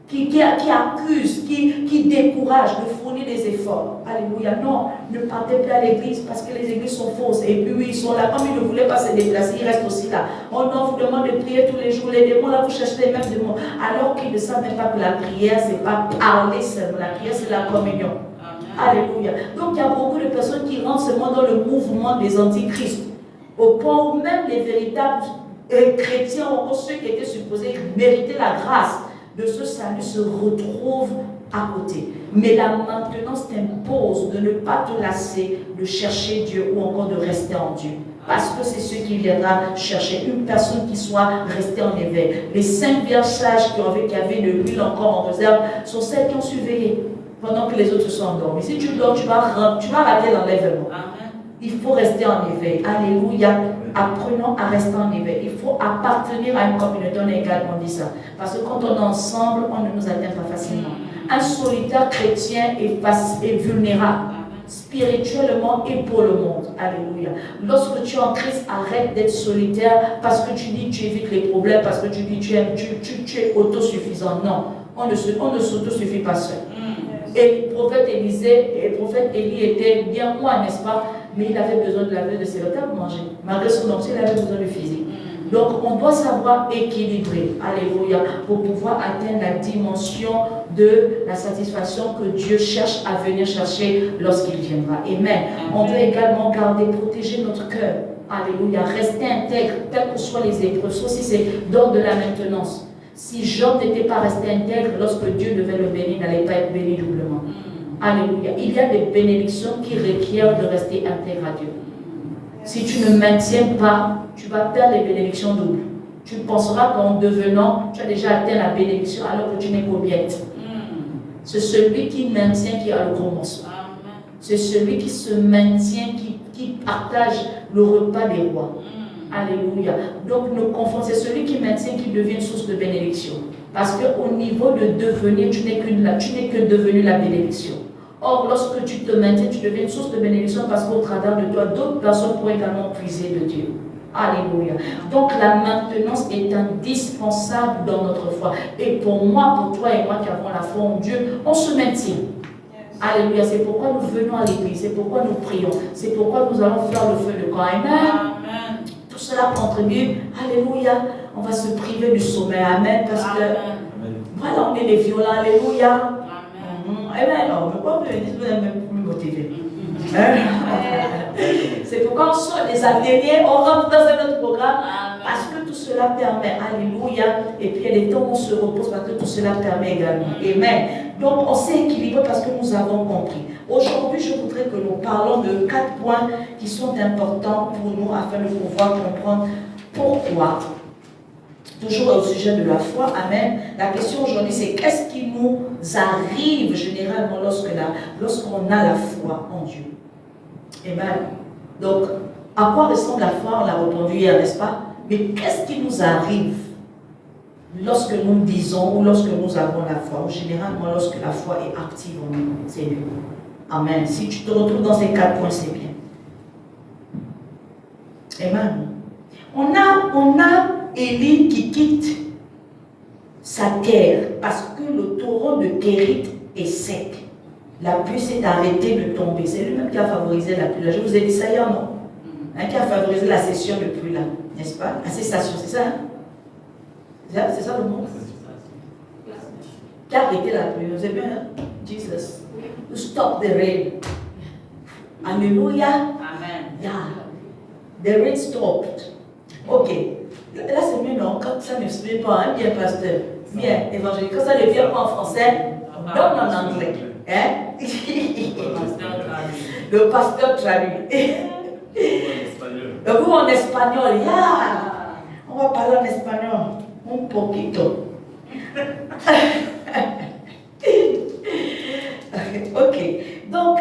qui accusent, qui découragent de fournir des efforts. Alléluia. Non, ne partez plus à l'église parce que les églises sont fausses. Et puis oui, ils sont là. Comme ils ne voulaient pas se déplacer, ils restent aussi là. On vous demande de prier tous les jours. Les démons là, vous cherchez les mêmes démons. Alors qu'ils ne savent même pas que la prière, ce n'est pas parler seulement. La prière, c'est la communion. Alléluia. Donc il y a beaucoup de personnes qui rentrent seulement dans le mouvement des antichrists, au point où même les véritables chrétiens, ou ceux qui étaient supposés mériter la grâce de ce salut, se retrouvent à côté. Mais la maintenance t'impose de ne pas te lasser de chercher Dieu ou encore de rester en Dieu. Parce que c'est ce qui viendra chercher une personne qui soit restée en éveil. Les 5 vierges sages qui avaient de l'huile encore en réserve sont celles qui ont surveillé pendant que les autres sont endormis. Si tu dors, tu vas rater l'enlèvement. Il faut rester en éveil. Alléluia. Apprenons à rester en éveil. Il faut appartenir à une communauté. On a également dit ça. Parce que quand on est ensemble, on ne nous atteint pas facilement. Un solitaire chrétien est vulnérable, spirituellement et pour le monde. Alléluia. Lorsque tu es en Christ, arrête d'être solitaire parce que tu dis que tu évites les problèmes, parce que tu dis que tu es autosuffisant. Non, on ne s'autosuffit pas seul. Et le prophète Élie était bien loin, n'est-ce pas? Mais il avait besoin de la vie de ses repas pour manger. Malgré son onction, il avait besoin de physique. Donc on doit savoir équilibrer, alléluia, pour pouvoir atteindre la dimension de la satisfaction que Dieu cherche à venir chercher lorsqu'il viendra. Amen. On doit également garder, protéger notre cœur. Alléluia. Rester intègre, quelles que soient les épreuves. Ça aussi, c'est d'ordre de la maintenance. Si Job n'était pas resté intègre, lorsque Dieu devait le bénir, il n'allait pas être béni doublement. Alléluia. Il y a des bénédictions qui requièrent de rester intègre à Dieu. Si tu ne maintiens pas, tu vas perdre les bénédictions doubles. Tu penseras qu'en devenant, tu as déjà atteint la bénédiction alors que tu n'es qu'au bien-être. C'est celui qui maintient qui a le commencement. C'est celui qui se maintient, qui partage le repas des rois. Alléluia. Donc, nos confondons, c'est celui qui maintient qui devient une source de bénédiction. Parce qu'au niveau de devenir, tu n'es que devenu la bénédiction. Or, lorsque tu te maintiens, tu deviens une source de bénédiction parce qu'au travers de toi, d'autres personnes pourraient également puiser de Dieu. Alléluia. Donc, la maintenance est indispensable dans notre foi. Et pour moi, pour toi et moi qui avons la foi en Dieu, on se maintient. Alléluia. C'est pourquoi nous venons à l'église. C'est pourquoi nous prions. C'est pourquoi nous allons faire le feu de camp. Amen. Tout cela contribue. Alléluia. On va se priver du sommeil. Amen. Parce que, voilà, on est des violents. Alléluia. Amen. Non, pourquoi vous n'êtes même plus motivé? C'est pourquoi on sort des ateliers, on rentre dans un autre programme. Parce que tout cela permet. Alléluia. Et puis il y a des temps où on se repose parce que tout cela permet également. Amen. Donc on s'est équilibré parce que nous avons compris. Aujourd'hui, je voudrais que nous parlons de 4 points qui sont importants pour nous afin de pouvoir comprendre pourquoi. Toujours au sujet de la foi, amen. La question aujourd'hui, c'est qu'est-ce qui nous arrive généralement lorsqu'on a la foi en Dieu? Amen. Donc, à quoi ressemble la foi? On l'a répondu hier, n'est-ce pas? Mais qu'est-ce qui nous arrive lorsque nous disons ou lorsque nous avons la foi? Ou généralement, lorsque la foi est active en nous, c'est mieux. Amen. Si tu te retrouves dans ces 4 points, c'est bien. Amen. On a Élie qui quitte sa terre parce que le torrent de Kérit est sec. La pluie s'est arrêtée de tomber. C'est lui-même qui a favorisé la pluie. Là, je vous ai dit ça hier, non? Qui a favorisé la cessation de pluie là, n'est-ce pas? La cessation, c'est ça? C'est ça le mot? Qui a arrêté la pluie? Vous savez bien, hein? Jesus. To stop the rain. Alléluia. Amen. Yeah. The rain stopped. Ok. Là, c'est mieux, non? Quand ça ne se fait pas, hein, bien pasteur, bien évangélique. Quand ça ne vient pas en français, donne en anglais. Hein? Le pasteur traduit. Vous en espagnol, yeah. On va parler en espagnol. Un poquito. Ok. Donc,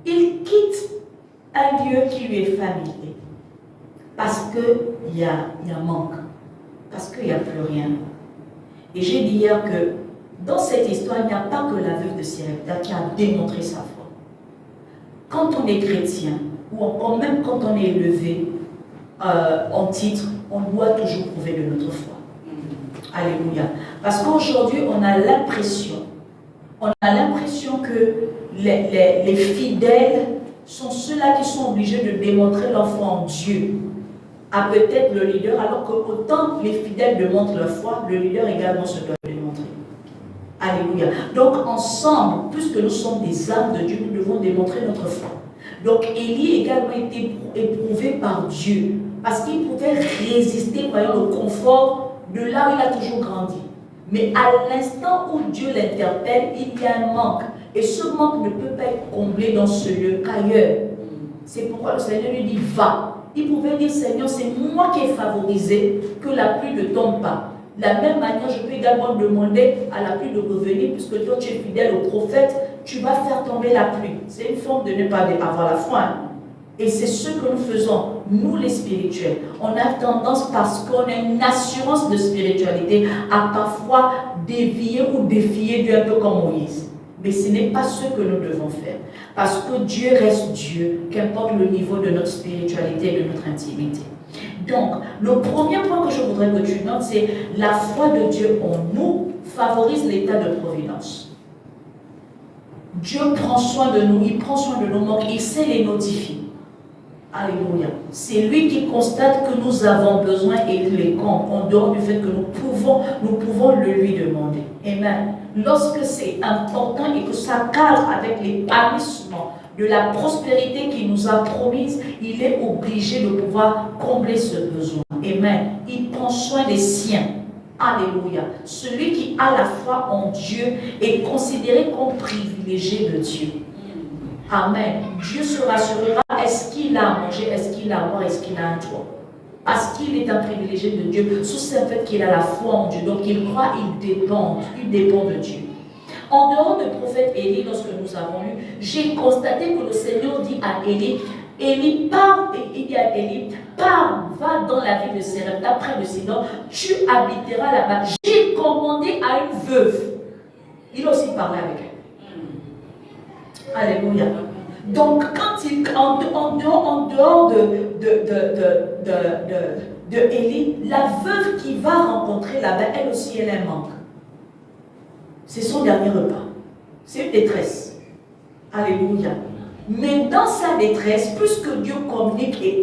il quitte un lieu qui lui est familier. Parce qu'il y a manque. Parce qu'il n'y a plus rien. Et j'ai dit hier que dans cette histoire, il n'y a pas que la veuve de Sarepta qui a démontré sa foi. Quand on est chrétien, ou encore même quand on est élevé en titre, on doit toujours prouver de notre foi. Alléluia. Parce qu'aujourd'hui, on a l'impression que les fidèles sont ceux-là qui sont obligés de démontrer leur foi en Dieu à peut-être le leader, alors que autant les fidèles démontrent leur foi, le leader également se doit démontrer. Alléluia. Donc ensemble, puisque nous sommes des âmes de Dieu, nous devons démontrer notre foi. Donc Élie également été éprouvé par Dieu, parce qu'il pouvait résister, voyons, le confort de là où il a toujours grandi. Mais à l'instant où Dieu l'interpelle, il y a un manque. Et ce manque ne peut pas être comblé dans ce lieu qu'ailleurs. C'est pourquoi le Seigneur lui dit, va. Il pouvait dire, Seigneur, c'est moi qui ai favorisé que la pluie ne tombe pas. De la même manière, je peux également demander à la pluie de revenir, puisque toi tu es fidèle au prophète, tu vas faire tomber la pluie. C'est une forme de ne pas avoir la foi. Hein? Et c'est ce que nous faisons, nous les spirituels. On a tendance, parce qu'on a une assurance de spiritualité, à parfois dévier ou défier Dieu un peu comme Moïse. Mais ce n'est pas ce que nous devons faire. Parce que Dieu reste Dieu, qu'importe le niveau de notre spiritualité et de notre intimité. Donc, le premier point que je voudrais que tu notes, c'est la foi de Dieu en nous favorise l'état de providence. Dieu prend soin de nous, il prend soin de nos manques, il sait les notifier. Alléluia. C'est lui qui constate que nous avons besoin et il les compte, en dehors du fait que nous pouvons le lui demander. Amen. Lorsque c'est important et que ça cadre avec l'épanouissement de la prospérité qu'il nous a promise, il est obligé de pouvoir combler ce besoin. Amen. Il prend soin des siens. Alléluia. Celui qui a la foi en Dieu est considéré comme privilégié de Dieu. Amen. Dieu se rassurera, est-ce qu'il qu'il a à manger, est-ce qu'il a à boire, est-ce qu'il a un toit? Parce qu'il est un privilégié de Dieu, sous ce fait qu'il a la foi en Dieu. Donc il croit, il dépend de Dieu. En dehors du prophète Élie, lorsque nous avons lu, j'ai constaté que le Seigneur dit à Élie, Élie, pars, et il dit à Élie, pars, va dans la ville de Sérepta, près de Sidon, tu habiteras là-bas. J'ai commandé à une veuve. Il a aussi parlé avec elle. Alléluia. Donc, quand il, en dehors de Élie, la veuve qui va rencontrer là-bas, elle aussi, elle a un manque. C'est son dernier repas. C'est une détresse. Alléluia. Mais dans sa détresse, puisque Dieu communique et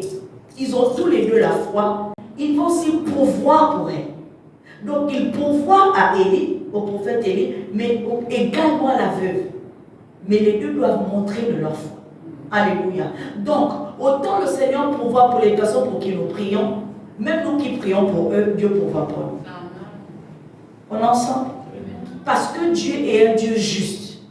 ils ont tous les deux la foi, ils vont aussi pourvoir pour elle. Donc, ils pourvoient à Élie, au prophète Élie, mais également à la veuve. Mais les deux doivent montrer de leur foi. Alléluia. Donc, autant le Seigneur pourvoit pour les personnes pour qui nous prions, même nous qui prions pour eux, Dieu pourvoit pour nous. On est ensemble? Parce que Dieu est un Dieu juste.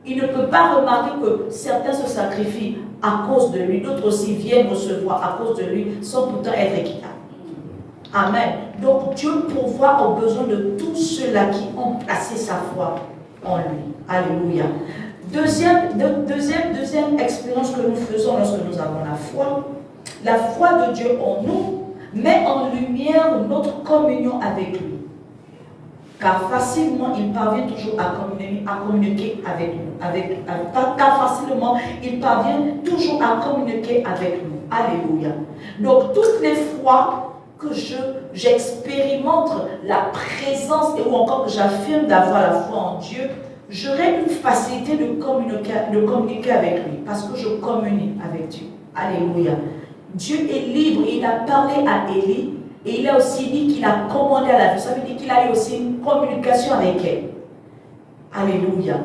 Il ne peut pas remarquer que certains se sacrifient à cause de lui, d'autres aussi viennent recevoir à cause de lui, sans pourtant être équitables. Amen. Donc Dieu pourvoit aux besoins de tous ceux-là qui ont placé sa foi en lui. Alléluia. Deuxième expérience que nous faisons lorsque nous avons la foi de Dieu en nous met en lumière notre communion avec lui. Car facilement, il parvient toujours à communiquer avec nous. Car facilement, il parvient toujours à communiquer avec nous. Alléluia. Donc, toutes les fois que j'expérimente la présence ou encore que j'affirme d'avoir la foi en Dieu, j'aurai une facilité de communiquer avec lui. Parce que je communie avec Dieu. Alléluia. Dieu est libre. Il a parlé à Élie. Et il a aussi dit qu'il a commandé à la veuve. Ça veut dire qu'il a eu aussi une communication avec elle. Alléluia.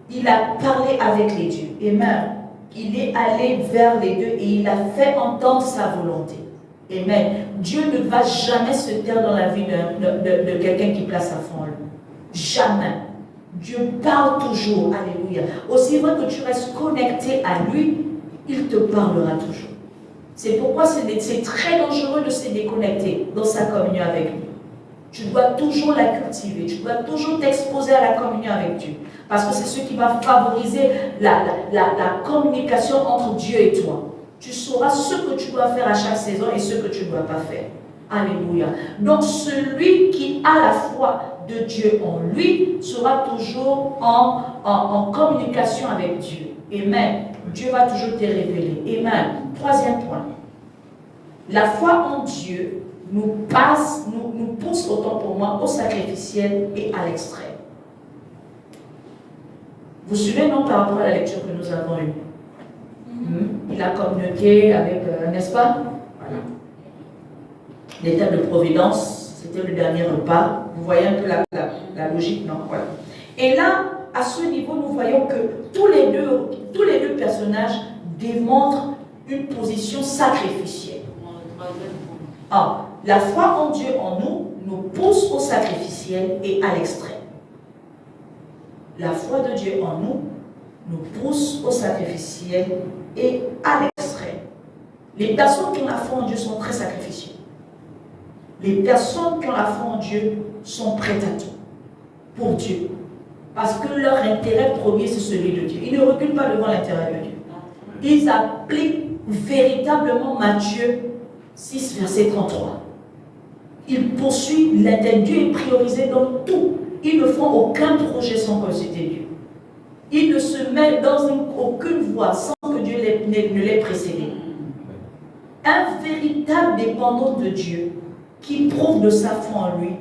Il a parlé avec les dieux. Et même, il est allé vers les deux et il a fait entendre sa volonté. Amen. Dieu ne va jamais se taire dans la vie de quelqu'un qui place sa foi en lui. Jamais. Dieu parle toujours. Alléluia. Aussi vrai que tu restes connecté à lui, il te parlera toujours. C'est pourquoi c'est très dangereux de se déconnecter dans sa communion avec lui. Tu dois toujours la cultiver, tu dois toujours t'exposer à la communion avec Dieu. Parce que c'est ce qui va favoriser la communication entre Dieu et toi. Tu sauras ce que tu dois faire à chaque saison et ce que tu ne dois pas faire. Alléluia. Donc celui qui a la foi de Dieu en lui sera toujours en communication avec Dieu. Amen. Dieu va toujours te révéler. Amen. Troisième point. La foi en Dieu nous pousse, autant pour moi, au sacrificiel et à l'extrême. Vous suivez, non, par rapport à la lecture que nous avons eue? Il a communiqué avec, n'est-ce pas? Voilà. L'état de providence, c'était le dernier repas. Vous voyez un peu la logique, non? Voilà. Et là, à ce niveau, nous voyons que tous les deux personnages démontrent une position sacrificielle. La foi en Dieu en nous pousse au sacrificiel et à l'extrême. La foi de Dieu en nous pousse au sacrificiel et à l'extrême. Les personnes qui ont la foi en Dieu sont très sacrificielles. Les personnes qui ont la foi en Dieu sont prêtes à tout pour Dieu. Parce que leur intérêt premier, c'est celui de Dieu. Ils ne reculent pas devant l'intérêt de Dieu. Ils appliquent véritablement Matthieu 6, verset 33. Ils poursuivent l'intérêt. Dieu est priorisé dans tout. Ils ne font aucun projet sans consulter Dieu. Ils ne se mettent dans aucune voie sans que Dieu ne les précède. Un véritable dépendant de Dieu qui prouve de sa foi en lui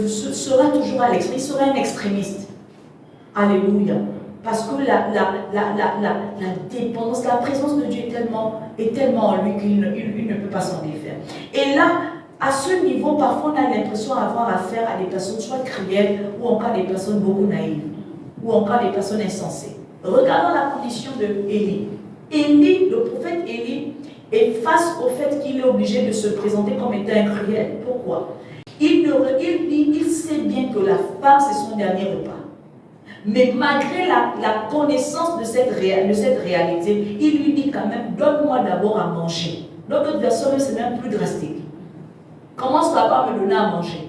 sera toujours à l'extrême. Il sera un extrémiste. Alléluia. Parce que la dépendance, la présence de Dieu est tellement en lui qu'il ne peut pas s'en défaire. Et là, à ce niveau, parfois on a l'impression d'avoir affaire à des personnes soit cruelles ou encore des personnes beaucoup naïves ou encore des personnes insensées. Regardons la condition de Élie. Élie, le prophète Élie, est face au fait qu'il est obligé de se présenter comme étant un cruel. Pourquoi? Il sait bien que la femme, c'est son dernier repas. Mais malgré la connaissance de cette réalité, il lui dit quand même, donne-moi donne-moi d'abord à manger. Dans d'autres versions, c'est même plus drastique. Commence par me donner à manger.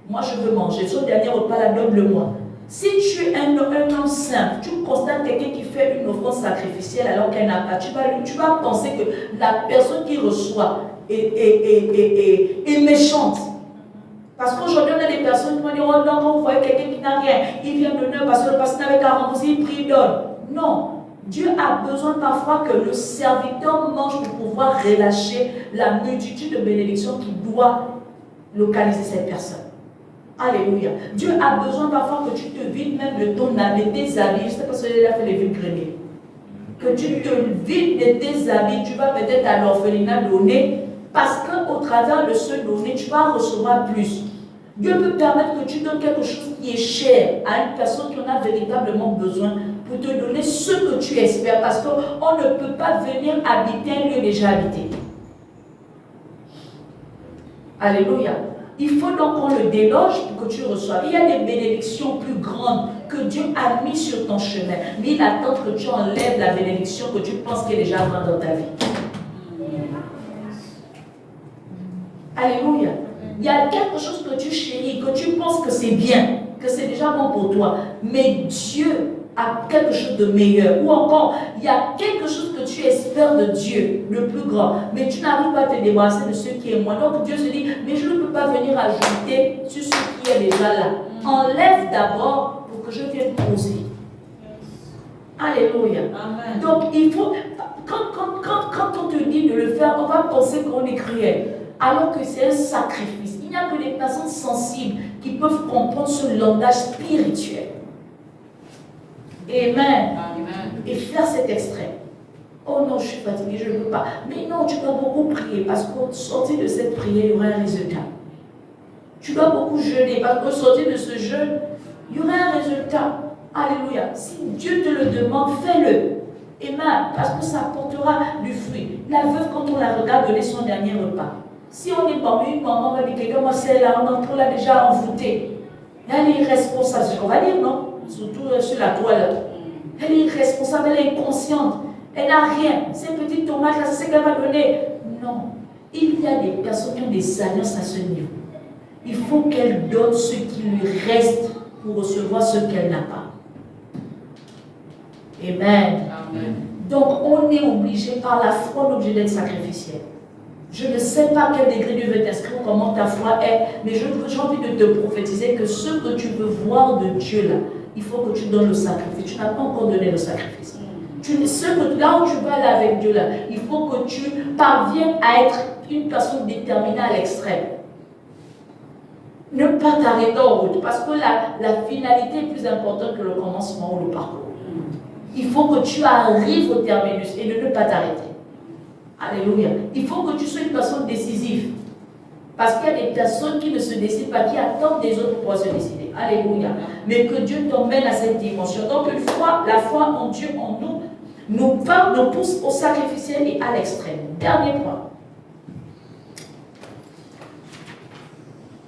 Moi, je veux manger. Son dernier repas, là, donne-le-moi. Si tu es un homme simple, tu constates quelqu'un qui fait une offrande sacrificielle alors qu'elle n'a pas, tu vas penser que la personne qui reçoit est méchante. Parce qu'aujourd'hui, on a des personnes qui vont dire, oh non, quand vous voyez quelqu'un qui n'a rien, il vient donner parce que le pasteur n'avait qu'à rembourser, il prie, il donne. Non. Dieu a besoin parfois que le serviteur mange pour pouvoir relâcher la multitude de bénédictions qui doit localiser cette personne. Alléluia. Dieu a besoin parfois que tu te vides même de tes habits. Je sais pas si tu as fait les vides greniers. Que tu te vides de tes habits. Tu vas peut-être à l'orphelinat donner. Parce qu'au travers de ce donner, tu vas recevoir plus. Dieu peut permettre que tu donnes quelque chose qui est cher à une personne qui en a véritablement besoin pour te donner ce que tu espères. Parce qu'on ne peut pas venir habiter un lieu déjà habité. Alléluia. Il faut donc qu'on le déloge pour que tu reçoives. Il y a des bénédictions plus grandes que Dieu a mis sur ton chemin. Mais il attend que tu enlèves la bénédiction que tu penses qu'elle est déjà grande dans ta vie. Alléluia. Il y a quelque chose que tu chéris, que tu penses que c'est bien, que c'est déjà bon pour toi. Mais Dieu a quelque chose de meilleur. Ou encore, il y a quelque chose que tu espères de Dieu, le plus grand. Mais tu n'arrives pas à te débarrasser de ce qui est moi. Donc Dieu se dit, mais je ne peux pas venir ajouter sur ce qui est déjà là. Enlève d'abord pour que je vienne poser. Alléluia. Amen. Donc il faut, quand on te dit de le faire, on va penser qu'on est cruel. Alors que c'est un sacrifice. Il n'y a que les personnes sensibles qui peuvent comprendre ce langage spirituel. Amen. Amen. Et faire cet extrait. Oh non, je suis fatiguée, je ne peux pas. Mais non, tu dois beaucoup prier parce qu'au sortir de cette prière, il y aura un résultat. Tu dois beaucoup jeûner parce qu'au sortir de ce jeûne, il y aura un résultat. Alléluia. Si Dieu te le demande, fais-le. Amen. Parce que ça apportera du fruit. La veuve, quand on la regarde donner son dernier repas, si on est parmi une maman, on va dire quelqu'un, moi c'est là, on l'a déjà envoûtée. Elle est irresponsable, c'est ce qu'on va dire, non? Surtout sur la toile. Elle est irresponsable, elle est inconsciente. Elle n'a rien. Ces petites tomates là, c'est ce qu'elle va donner. Non. Il y a des personnes qui ont des alliances à ce niveau. Il faut qu'elle donne ce qui lui reste pour recevoir ce qu'elle n'a pas. Amen. Amen. Donc on est obligé, par la foi, on est obligé d'être sacrificiel. Je ne sais pas quel degré Dieu veut t'inscrire, comment ta foi est, mais j'ai envie de te prophétiser que ce que tu veux voir de Dieu là, il faut que tu donnes le sacrifice. Tu n'as pas encore donné le sacrifice. Là où tu vas aller avec Dieu là, il faut que tu parviennes à être une personne déterminée à l'extrême. Ne pas t'arrêter en route, parce que la finalité est plus importante que le commencement ou le parcours. Il faut que tu arrives au terminus et de ne pas t'arrêter. Alléluia. Il faut que tu sois une personne décisive. Parce qu'il y a des personnes qui ne se décident pas, qui attendent des autres pour se décider. Alléluia. Mais que Dieu t'emmène à cette dimension. Donc la foi en Dieu, en nous pousse au sacrificiel et à l'extrême. Dernier point.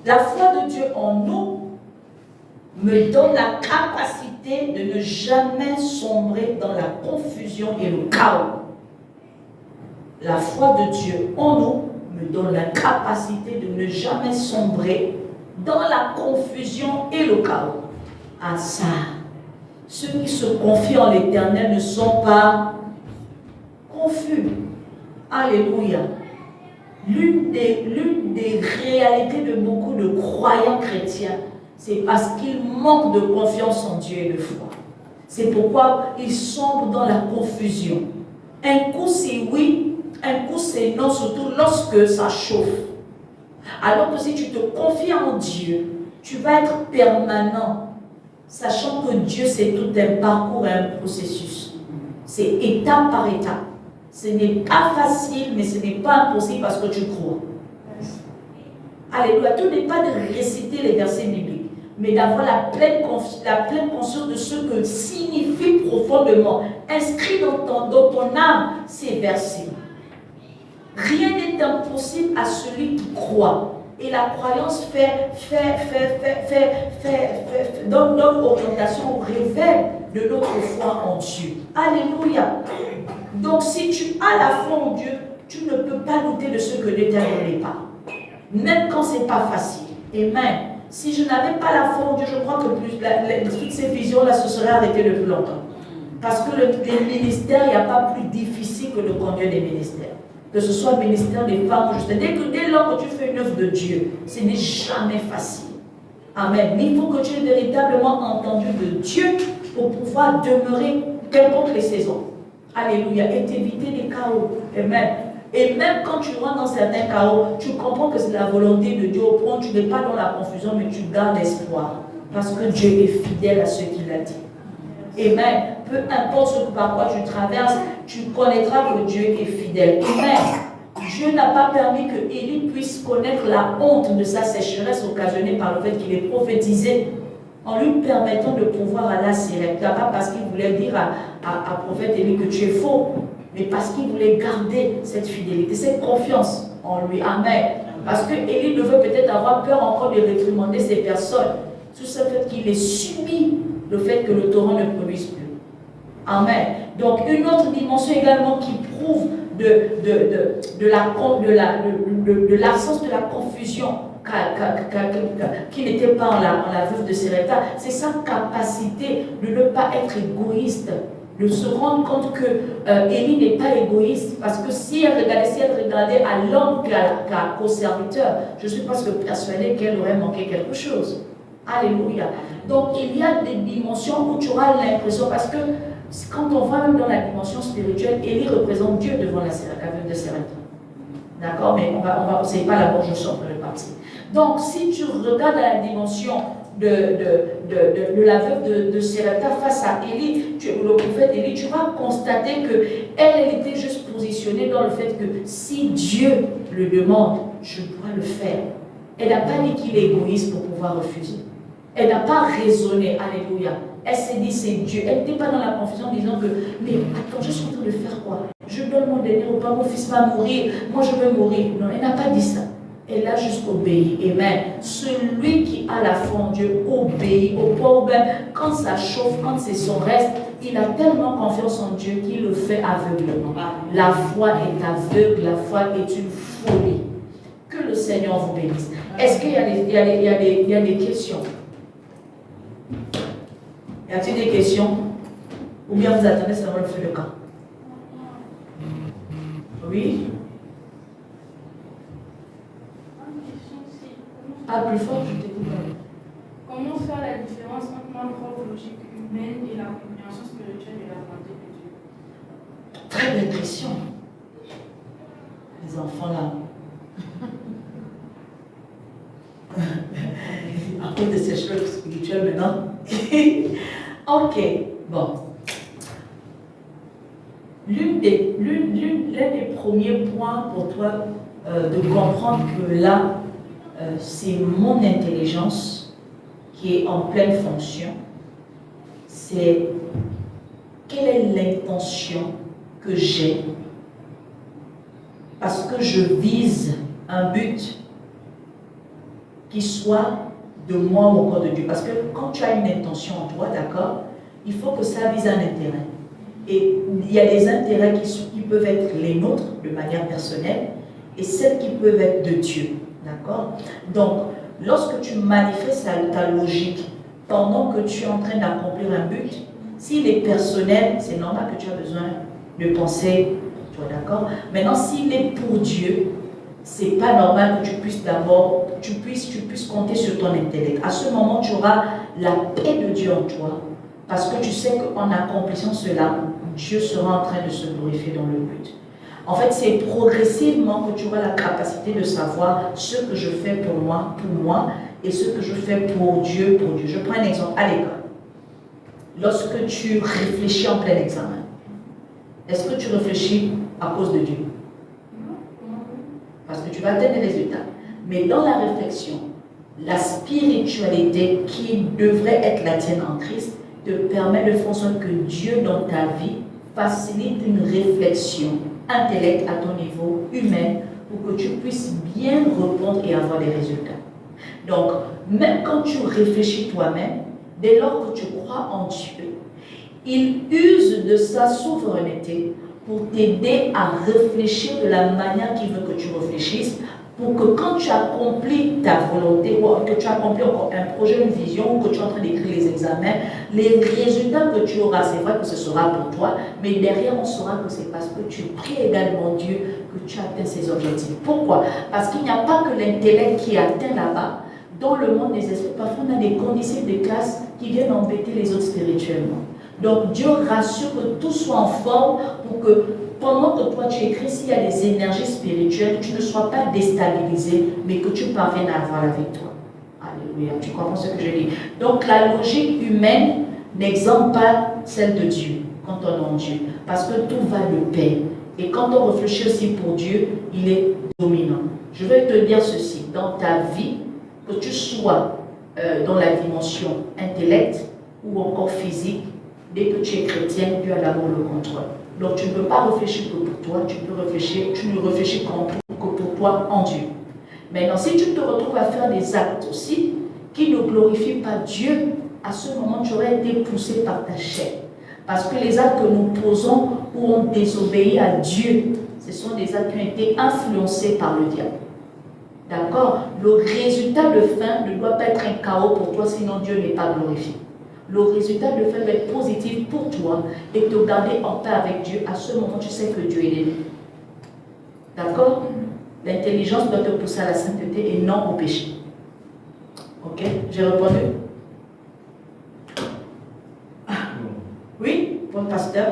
La foi de Dieu en nous me donne la capacité de ne jamais sombrer dans la confusion et le chaos. La foi de Dieu en nous me donne la capacité de ne jamais sombrer dans la confusion et le chaos. À ça, ceux qui se confient en l'Éternel ne sont pas confus. Alléluia. L'une des réalités de beaucoup de croyants chrétiens, c'est parce qu'ils manquent de confiance en Dieu et de foi. C'est pourquoi ils sombrent dans la confusion. Un coup c'est oui, un coup c'est non, surtout lorsque ça chauffe. Alors que si tu te confies en Dieu, tu vas être permanent, sachant que Dieu c'est tout un parcours et un processus. C'est étape par étape. Ce n'est pas facile, mais ce n'est pas impossible parce que tu crois. Alléluia. Tout n'est pas de réciter les versets bibliques, mais d'avoir la pleine conscience de ce que signifie profondément, inscrit dans ton âme, ces versets. Rien n'est impossible à celui qui croit. Et la croyance donne orientation, révèle de notre foi en Dieu. Alléluia. Donc si tu as la foi en Dieu, tu ne peux pas douter de ce que Dieu t'a donné pas. Même quand ce n'est pas facile. Amen. Si je n'avais pas la foi en Dieu, je crois que toutes ces visions-là se seraient arrêtées depuis longtemps. Parce que les ministères, il n'y a pas plus difficile que de conduire des ministères. Que ce soit le ministère des femmes, dès lors que tu fais une œuvre de Dieu, ce n'est jamais facile. Amen. Mais il faut que tu aies véritablement entendu de Dieu pour pouvoir demeurer qu'importe les saisons. Alléluia. Et t'éviter les chaos. Amen. Et même quand tu rentres dans certains chaos, tu comprends que c'est la volonté de Dieu au point où tu n'es pas dans la confusion, mais tu gardes espoir. Parce que Dieu est fidèle à ce qu'il a dit. Amen. Peu importe ce par quoi tu traverses, tu connaîtras que Dieu est fidèle. Amen. Dieu n'a pas permis que Élie puisse connaître la honte de sa sécheresse occasionnée par le fait qu'il ait prophétisé en lui permettant de pouvoir aller à Sérepta. Pas parce qu'il voulait dire à prophète Élie que tu es faux, mais parce qu'il voulait garder cette fidélité, cette confiance en lui. Amen. Parce que Élie devait peut-être avoir peur encore de réprimander ces personnes. Tout ce fait qu'il ait subi le fait que le torrent ne produise plus. Amen. Donc une autre dimension également qui prouve de l'absence de la confusion qui n'était pas en la veuve de Sérepta, c'est sa capacité de ne pas être égoïste, de se rendre compte que Élie n'est pas égoïste, parce que si elle regardait à l'homme qu'au serviteur, je suis presque persuadée qu'elle aurait manqué quelque chose. Alléluia. Donc il y a des dimensions où tu auras l'impression, parce que quand on va même dans la dimension spirituelle, Élie représente Dieu devant la veuve de Sérepta. D'accord, mais c'est pas là-bas je sors de partie. Donc si tu regardes à la dimension de la veuve de Sérepta face à Élie, le prophète Élie, tu vas constater qu'elle était juste positionnée dans le fait que si Dieu le demande, je dois le faire. Elle n'a pas dit qu'il est égoïste pour pouvoir refuser. Elle n'a pas raisonné, alléluia. Elle s'est dit c'est Dieu. Elle n'était pas dans la confusion en disant que, mais attends, je suis en train de faire quoi? Je donne mon dernier repas, mon fils va mourir, moi je vais mourir. Non, elle n'a pas dit ça. Elle a juste obéi. Amen. Celui qui a la foi en Dieu obéit au point où même quand ça chauffe, quand c'est son reste, il a tellement confiance en Dieu qu'il le fait aveuglement. La foi est aveugle, la foi est une folie. Que le Seigneur vous bénisse. Est-ce qu'il y a des questions? Y a-t-il des questions? Ou bien vous attendez seulement le feu de camp? Oui? Ah, plus fort, je t'écoute. Comment faire la différence entre ma propre logique humaine et la compréhension spirituelle de la volonté de Dieu? Très belle question. Les enfants là. À cause de ces choses spirituelles maintenant. Ok, bon. L'un des premiers points pour toi de comprendre que là, c'est mon intelligence qui est en pleine fonction, c'est quelle est l'intention que j'ai parce que je vise un but qui soit de moi ou encore de Dieu. Parce que quand tu as une intention en toi, d'accord, il faut que ça vise un intérêt. Et il y a des intérêts qui peuvent être les nôtres de manière personnelle et celles qui peuvent être de Dieu. D'accord? Donc, lorsque tu manifestes ta logique pendant que tu es en train d'accomplir un but, s'il est personnel, c'est normal que tu as besoin de penser, tu vois, d'accord? Maintenant, s'il est pour Dieu, c'est pas normal que tu puisses d'abord, tu puisses compter sur ton intellect. À ce moment, tu auras la paix de Dieu en toi, parce que tu sais qu'en accomplissant cela, Dieu sera en train de se glorifier dans le but. En fait, c'est progressivement que tu auras la capacité de savoir ce que je fais pour moi, et ce que je fais pour Dieu, Je prends un exemple à l'école. Lorsque tu réfléchis en plein examen, est-ce que tu réfléchis à cause de Dieu? Parce que tu vas atteindre des résultats. Mais dans la réflexion, la spiritualité qui devrait être la tienne en Christ te permet de faire en sorte que Dieu dans ta vie facilite une réflexion intellect à ton niveau humain pour que tu puisses bien répondre et avoir des résultats. Donc, même quand tu réfléchis toi-même, dès lors que tu crois en Dieu, il use de sa souveraineté pour t'aider à réfléchir de la manière qu'il veut que tu réfléchisses, pour que quand tu accomplis ta volonté, ou que tu accomplis un projet, une vision, ou que tu es en train d'écrire les examens, les résultats que tu auras, c'est vrai que ce sera pour toi, mais derrière on saura que c'est parce que tu pries également Dieu que tu atteins ces objectifs. Pourquoi? Parce qu'il n'y a pas que l'intellect qui atteint là-bas. Dans le monde des esprits, parfois on a des condisciples de classe qui viennent embêter les autres spirituellement. Donc Dieu rassure que tout soit en forme pour que pendant que toi tu écris, s'il y a des énergies spirituelles, tu ne sois pas déstabilisé, mais que tu parviennes à avoir la victoire. Alléluia, tu comprends ce que je dis? Donc la logique humaine n'exemple pas celle de Dieu quand on est en Dieu, parce que tout va de pair. Et quand on réfléchit aussi pour Dieu, il est dominant. Je vais te dire ceci, dans ta vie, que tu sois dans la dimension intellect ou encore physique, dès que tu es chrétienne, Dieu a l'amour le contrôle. Donc tu ne peux pas réfléchir que pour toi, tu ne réfléchis que pour toi en Dieu. Maintenant, si tu te retrouves à faire des actes aussi qui ne glorifient pas Dieu, à ce moment tu aurais été poussé par ta chair. Parce que les actes que nous posons où on désobéit à Dieu, ce sont des actes qui ont été influencés par le diable. D'accord? Le résultat de fin ne doit pas être un chaos pour toi, sinon Dieu n'est pas glorifié. Le résultat de fin doit être positif pour toi et te garder en paix avec Dieu. À ce moment, tu sais que Dieu est aimé. D'accord? L'intelligence doit te pousser à la sainteté et non au péché. Ok? J'ai répondu? Oui? Bon pasteur?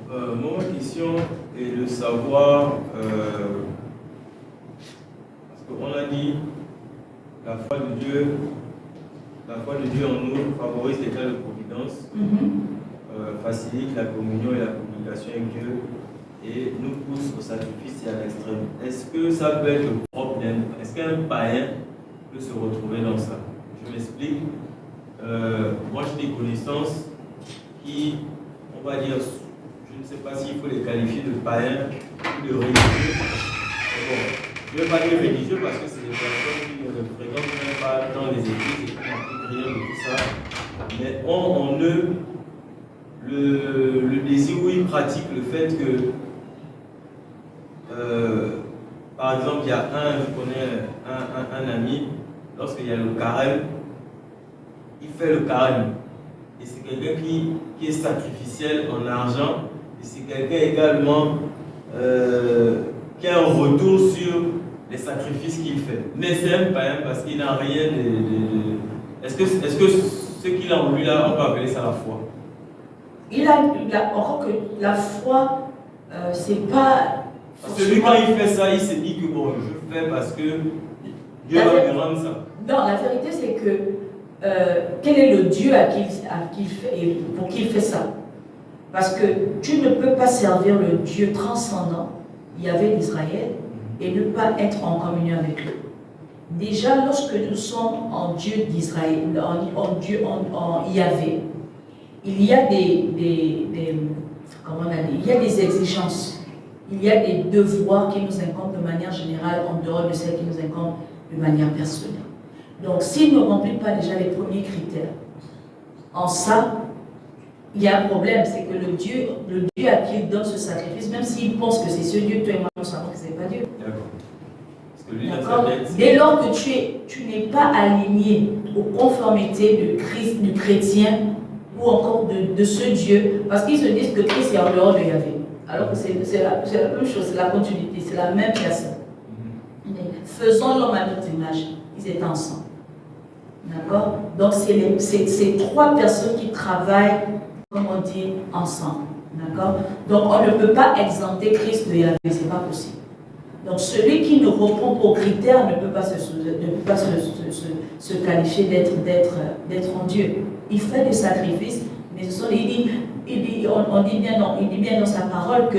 Moi, ma question est de savoir... On a dit la foi de Dieu en nous favorise l'état de providence, facilite la communion et la communication avec Dieu et nous pousse au sacrifice et à l'extrême. Est-ce que ça peut être le problème? Est-ce qu'un païen peut se retrouver dans ça? Je m'explique. Moi, j'ai des connaissances qui, on va dire, je ne sais pas s'il faut les qualifier de païens ou de religieux. Je ne vais pas dire religieux parce que c'est des personnes qui ne fréquentent même pas dans les églises et qui n'appliquent rien de tout ça. Mais ont en eux le désir où ils pratiquent le fait que, par exemple, il y a je connais un ami, lorsqu'il y a le carême, il fait le carême. Et c'est quelqu'un qui est sacrificiel en argent. Et c'est quelqu'un également qui a un retour sur les sacrifices qu'il fait. Mais c'est un païen parce qu'il n'a rien de... Est-ce que ce qu'il a en lui là, on peut appeler ça la foi? Encore que la foi, c'est pas... Parce que lui, quand il fait ça, il se dit que bon, je fais parce que Dieu va me rendre ça. Non, la vérité c'est que quel est le Dieu à qui il fait et pour qui il fait ça? Parce que tu ne peux pas servir le Dieu transcendant, Yahvé d'Israël, et ne pas être en communion avec lui. Déjà, lorsque nous sommes en Dieu d'Israël, en Yahvé, il y a comment on a dit, il y a des exigences, il y a des devoirs qui nous incombent de manière générale, en dehors de celles qui nous incombent de manière personnelle. Donc, s'il ne remplit pas déjà les premiers critères, en ça, il y a un problème, c'est que le Dieu à qui il donne ce sacrifice, même s'il pense que c'est ce Dieu, toi et moi, nous savons que ce n'est pas Dieu. D'accord. Dès lors que tu n'es pas aligné aux conformités de Christ, du chrétien, ou encore de ce Dieu, parce qu'ils se disent que Christ est en dehors de Yahvé. Alors que c'est la même chose, c'est la continuité, c'est la même personne. Mais faisons l'homme à notre image, ils étaient ensemble. D'accord. Donc c'est trois personnes qui travaillent, comme on dit, ensemble. D'accord. Donc on ne peut pas exempter Christ de Yahvé, c'est pas possible. Donc celui qui ne répond pas aux critères ne peut pas se qualifier d'être en Dieu. Il fait des sacrifices, mais il dit bien dans sa parole que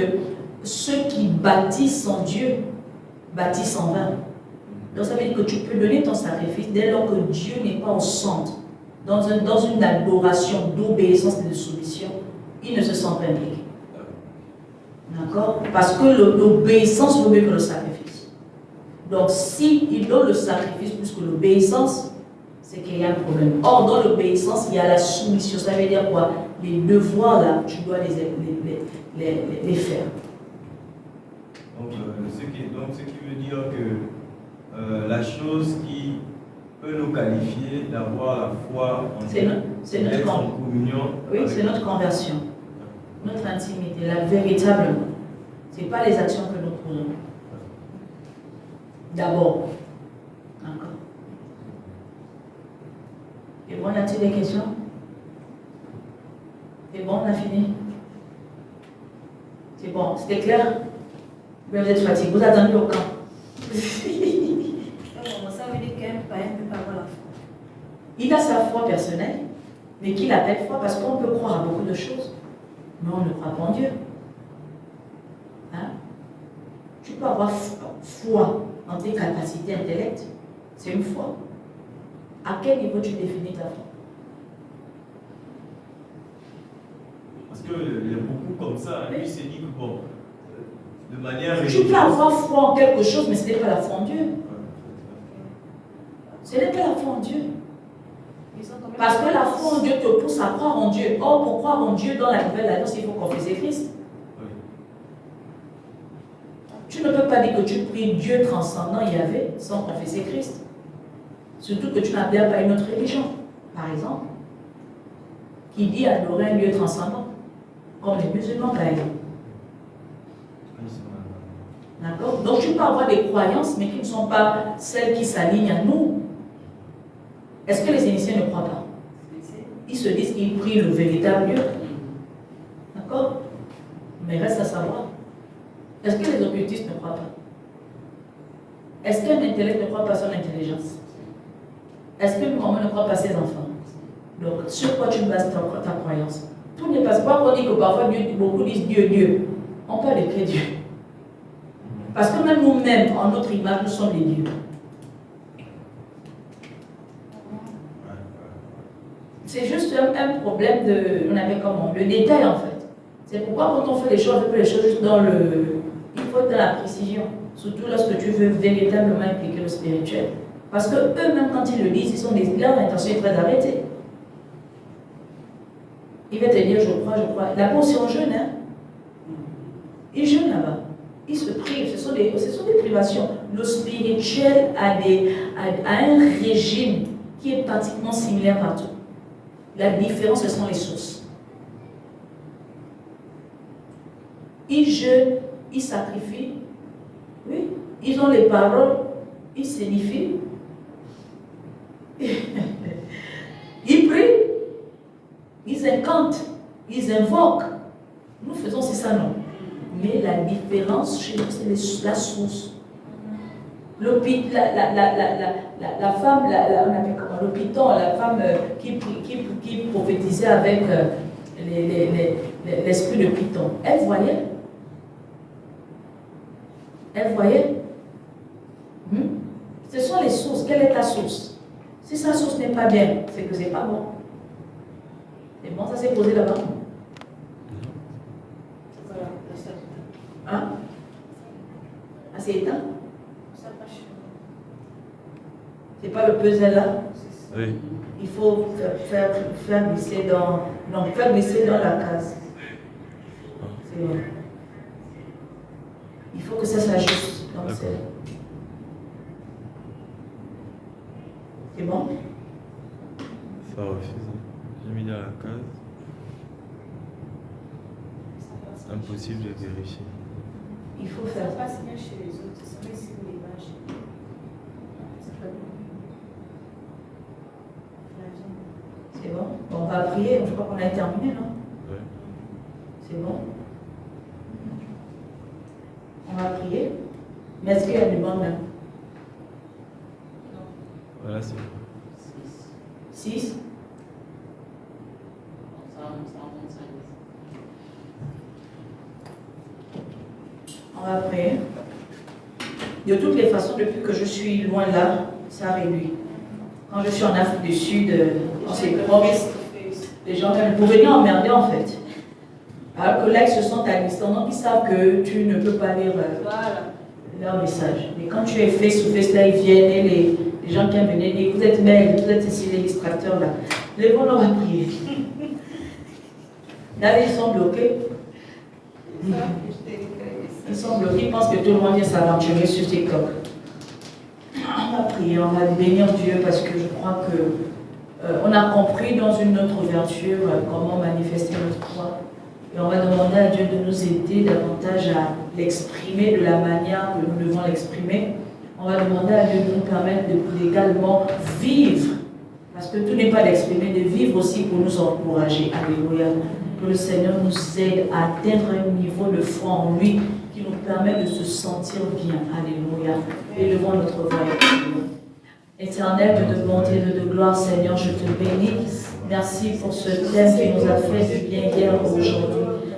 ceux qui bâtissent en Dieu bâtissent en vain. Donc ça veut dire que tu peux donner ton sacrifice dès lors que Dieu n'est pas au centre, dans une adoration d'obéissance et de soumission, il ne se sent pas impliqué. D'accord? Parce que l'obéissance vaut mieux que le sacrifice. Donc, s'il donne le sacrifice plus que l'obéissance, c'est qu'il y a un problème. Or, dans l'obéissance, il y a la soumission. Ça veut dire quoi? Les devoirs, là, tu dois les faire. Donc, ce qui veut dire que la chose qui peut nous qualifier d'avoir la foi en Dieu, d'être en communion. Oui, c'est notre conversion, notre intimité, la véritable. Ce n'est pas les actions que nous posons. D'abord. D'accord. Et bon, y a-t-il des questions? C'est bon, on a fini? C'est bon, c'était clair? Vous êtes fatigué, vous attendez au camp. Ça veut dire qu'un païen ne peut pas avoir la foi. Il a sa foi personnelle, mais qu'il appelle foi parce qu'on peut croire à beaucoup de choses, mais on ne croit pas en Dieu. Hein? Tu peux avoir foi en tes capacités intellectuelles, c'est une foi. À quel niveau tu définis ta foi? Parce qu'il y a beaucoup comme ça, lui s'est dit que bon, de manière tu peux avoir foi en quelque chose, mais ce n'est pas la foi en Dieu. Ce n'est pas la foi en Dieu. Parce que la foi en Dieu te pousse à croire en Dieu. Or, pour croire en Dieu dans la nouvelle alliance, il faut confesser Christ. Oui. Tu ne peux pas dire que tu pries Dieu transcendant Yahvé sans confesser Christ. Surtout que tu n'adhères pas à une autre religion, par exemple, qui dit adorer un Dieu transcendant, comme les musulmans par exemple. D'accord? Donc tu peux avoir des croyances, mais qui ne sont pas celles qui s'alignent à nous. Est-ce que les initiés ne croient pas? Ils se disent qu'ils prient le véritable Dieu. D'accord? Mais reste à savoir. Est-ce que les occultistes ne croient pas? Est-ce qu'un intellect ne croit pas son intelligence? Est-ce que le maman ne croit pas ses enfants? Donc, sur quoi tu bases ta croyance? Tout n'est pas quoi qu'on dit que parfois beaucoup disent Dieu, Dieu. On parle de créer Dieu. Parce que même nous-mêmes, en notre image, nous sommes des dieux. C'est juste un problème de, on appelle comment, le détail en fait. C'est pourquoi quand on fait les choses, on fait les choses juste dans le, il faut être dans la précision. Surtout lorsque tu veux véritablement impliquer le spirituel. Parce que eux-mêmes, quand ils le disent, ils sont leur intention est très arrêtée. Il va te dire, je crois. Là-bas aussi, on jeûne, hein. Ils jeûnent là-bas. Ils se privent, ce sont des privations. Le spirituel a un régime qui est pratiquement similaire partout. La différence, ce sont les sources. Ils jeûnent, ils sacrifient, oui, ils ont les paroles, ils signifient, ils prient, ils incantent, ils invoquent. Nous faisons aussi ça, non? Mais la différence chez nous, c'est la source. La femme, on appelle comment, le python, la femme qui prophétisait avec l'esprit de python, elle voyait. Elle voyait. Ce sont les sources. Quelle est ta source? Si sa source n'est pas bien, c'est que c'est pas bon. C'est bon, ça s'est posé là-bas. Hein? Ah, c'est éteint? C'est pas le puzzle là? Oui. Il faut faire glisser dans... Non, faire glisser dans la case. C'est bon. Il faut que ça s'ajuste. C'est bon? Ça refuse. J'ai mis dans la case. Impossible de vérifier. Il faut faire. Ça passe bien chez les autres, c'est vrai sur l'image. C'est bon? On va prier, je crois qu'on a terminé, non? Oui. C'est bon? On va prier. Mais est-ce qu'il y a du bon même? Voilà, c'est bon. 6. On va prier. De toutes les façons, depuis que je suis loin là, ça réduit. Quand je suis en Afrique du Sud, quand c'est proche, les gens viennent pour venir emmerder en fait. Alors que là, ils se sentent à distance, donc ils savent que tu ne peux pas lire leur message. Mais quand tu es face to face, là, ils viennent et les gens qui viennent dire, vous êtes belles, vous êtes ici les distracteurs là. Les gens, on va prier. Là, ils sont bloqués. Ils sont bloqués, ils pensent que tout le monde vient s'aventurer sur TikTok. On va prier, on va bénir Dieu parce que je crois que on a compris dans une autre ouverture comment manifester notre foi. Et on va demander à Dieu de nous aider davantage à l'exprimer de la manière que nous devons l'exprimer. On va demander à Dieu de nous permettre d'également vivre, parce que tout n'est pas d'exprimer, de vivre aussi pour nous encourager. Alléluia. Que le Seigneur nous aide à atteindre un niveau de foi en lui qui nous permet de se sentir bien. Alléluia. Élevons notre voix. Éternel, Dieu de bonté et de gloire, Seigneur, je te bénis. Merci pour ce thème qui nous a fait du bien hier aujourd'hui.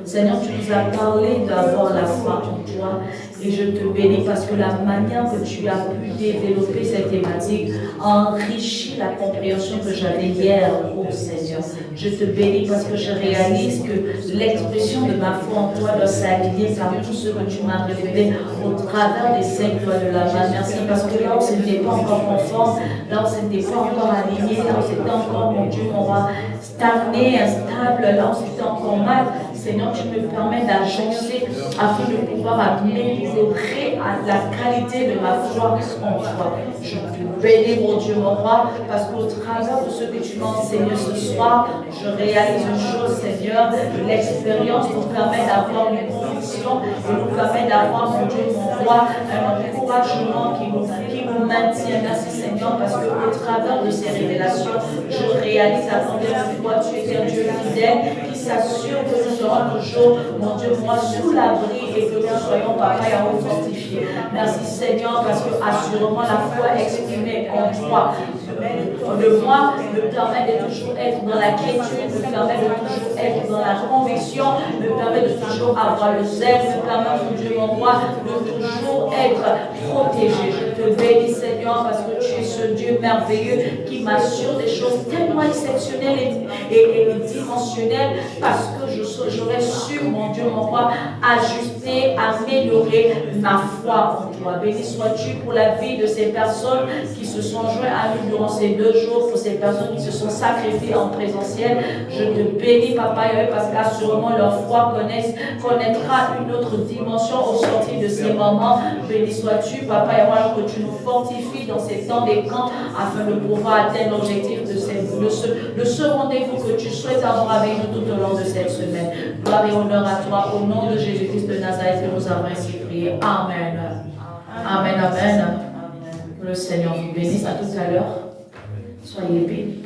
Seigneur, tu nous as parlé d'avoir la foi en toi. Et je te bénis parce que la manière que tu as pu développer cette thématique a enrichi la compréhension que j'avais hier, oh Seigneur. Je te bénis parce que je réalise que l'expression de ma foi en toi doit s'aligner par tout ce que tu m'as révélé au travers des 5 doigts de la main. Merci parce que là où ce n'était pas encore conforme, là où ce n'était pas encore aligné, là où c'était encore, mon Dieu, mon roi, stagné, instable, là où c'était encore mal, Seigneur, tu me permets d'agencer afin de pouvoir améliorer la qualité de ma foi en toi. Je te bénis, mon Dieu, mon roi, parce qu'au travers de ce que tu m'as enseigné ce soir, je réalise une chose, Seigneur, l'expérience nous permet d'avoir une conviction et nous permet d'avoir, mon Dieu, mon roi, un encouragement qui nous maintient. Merci, Seigneur, parce qu'au travers de ces révélations, je réalise à combien de fois tu es un Dieu fidèle qui s'assure que nous serons toujours, mon Dieu, moi, sous l'abri et que nous soyons, papa, et en fortifiés. Merci, Seigneur, parce que assurément la foi exprimée en toi, de moi, me permet de toujours être dans la quiétude, me permet de toujours être dans la conviction, me permet de toujours avoir le zèle, me permet, mon Dieu, mon roi, de toujours être protégé. Je te bénis, Seigneur, parce que tu es ce Dieu merveilleux qui m'assure des choses tellement exceptionnelles et dimensionnelles, parce que j'aurais su, mon Dieu, mon roi, ajuster, améliorer ma foi en toi. Béni sois-tu pour la vie de ces personnes qui se sont joints à nous durant ces 2 jours, pour ces personnes qui se sont sacrifiées en présentiel. Je te bénis, Papa, parce qu'assurément leur foi connaîtra une autre dimension au sortir de ces moments. Béni sois-tu, Papa, et moi, que tu nous fortifies dans ces temps des camps afin de pouvoir atteindre l'objectif de ce rendez-vous que tu souhaites avoir avec nous tout au long de cette semaine. Gloire et honneur à toi, au nom de Jésus-Christ de Nazareth, que nous avons ainsi prié. Amen. Amen, amen. Que le Seigneur vous bénisse. À tout à l'heure. Soyez bénis.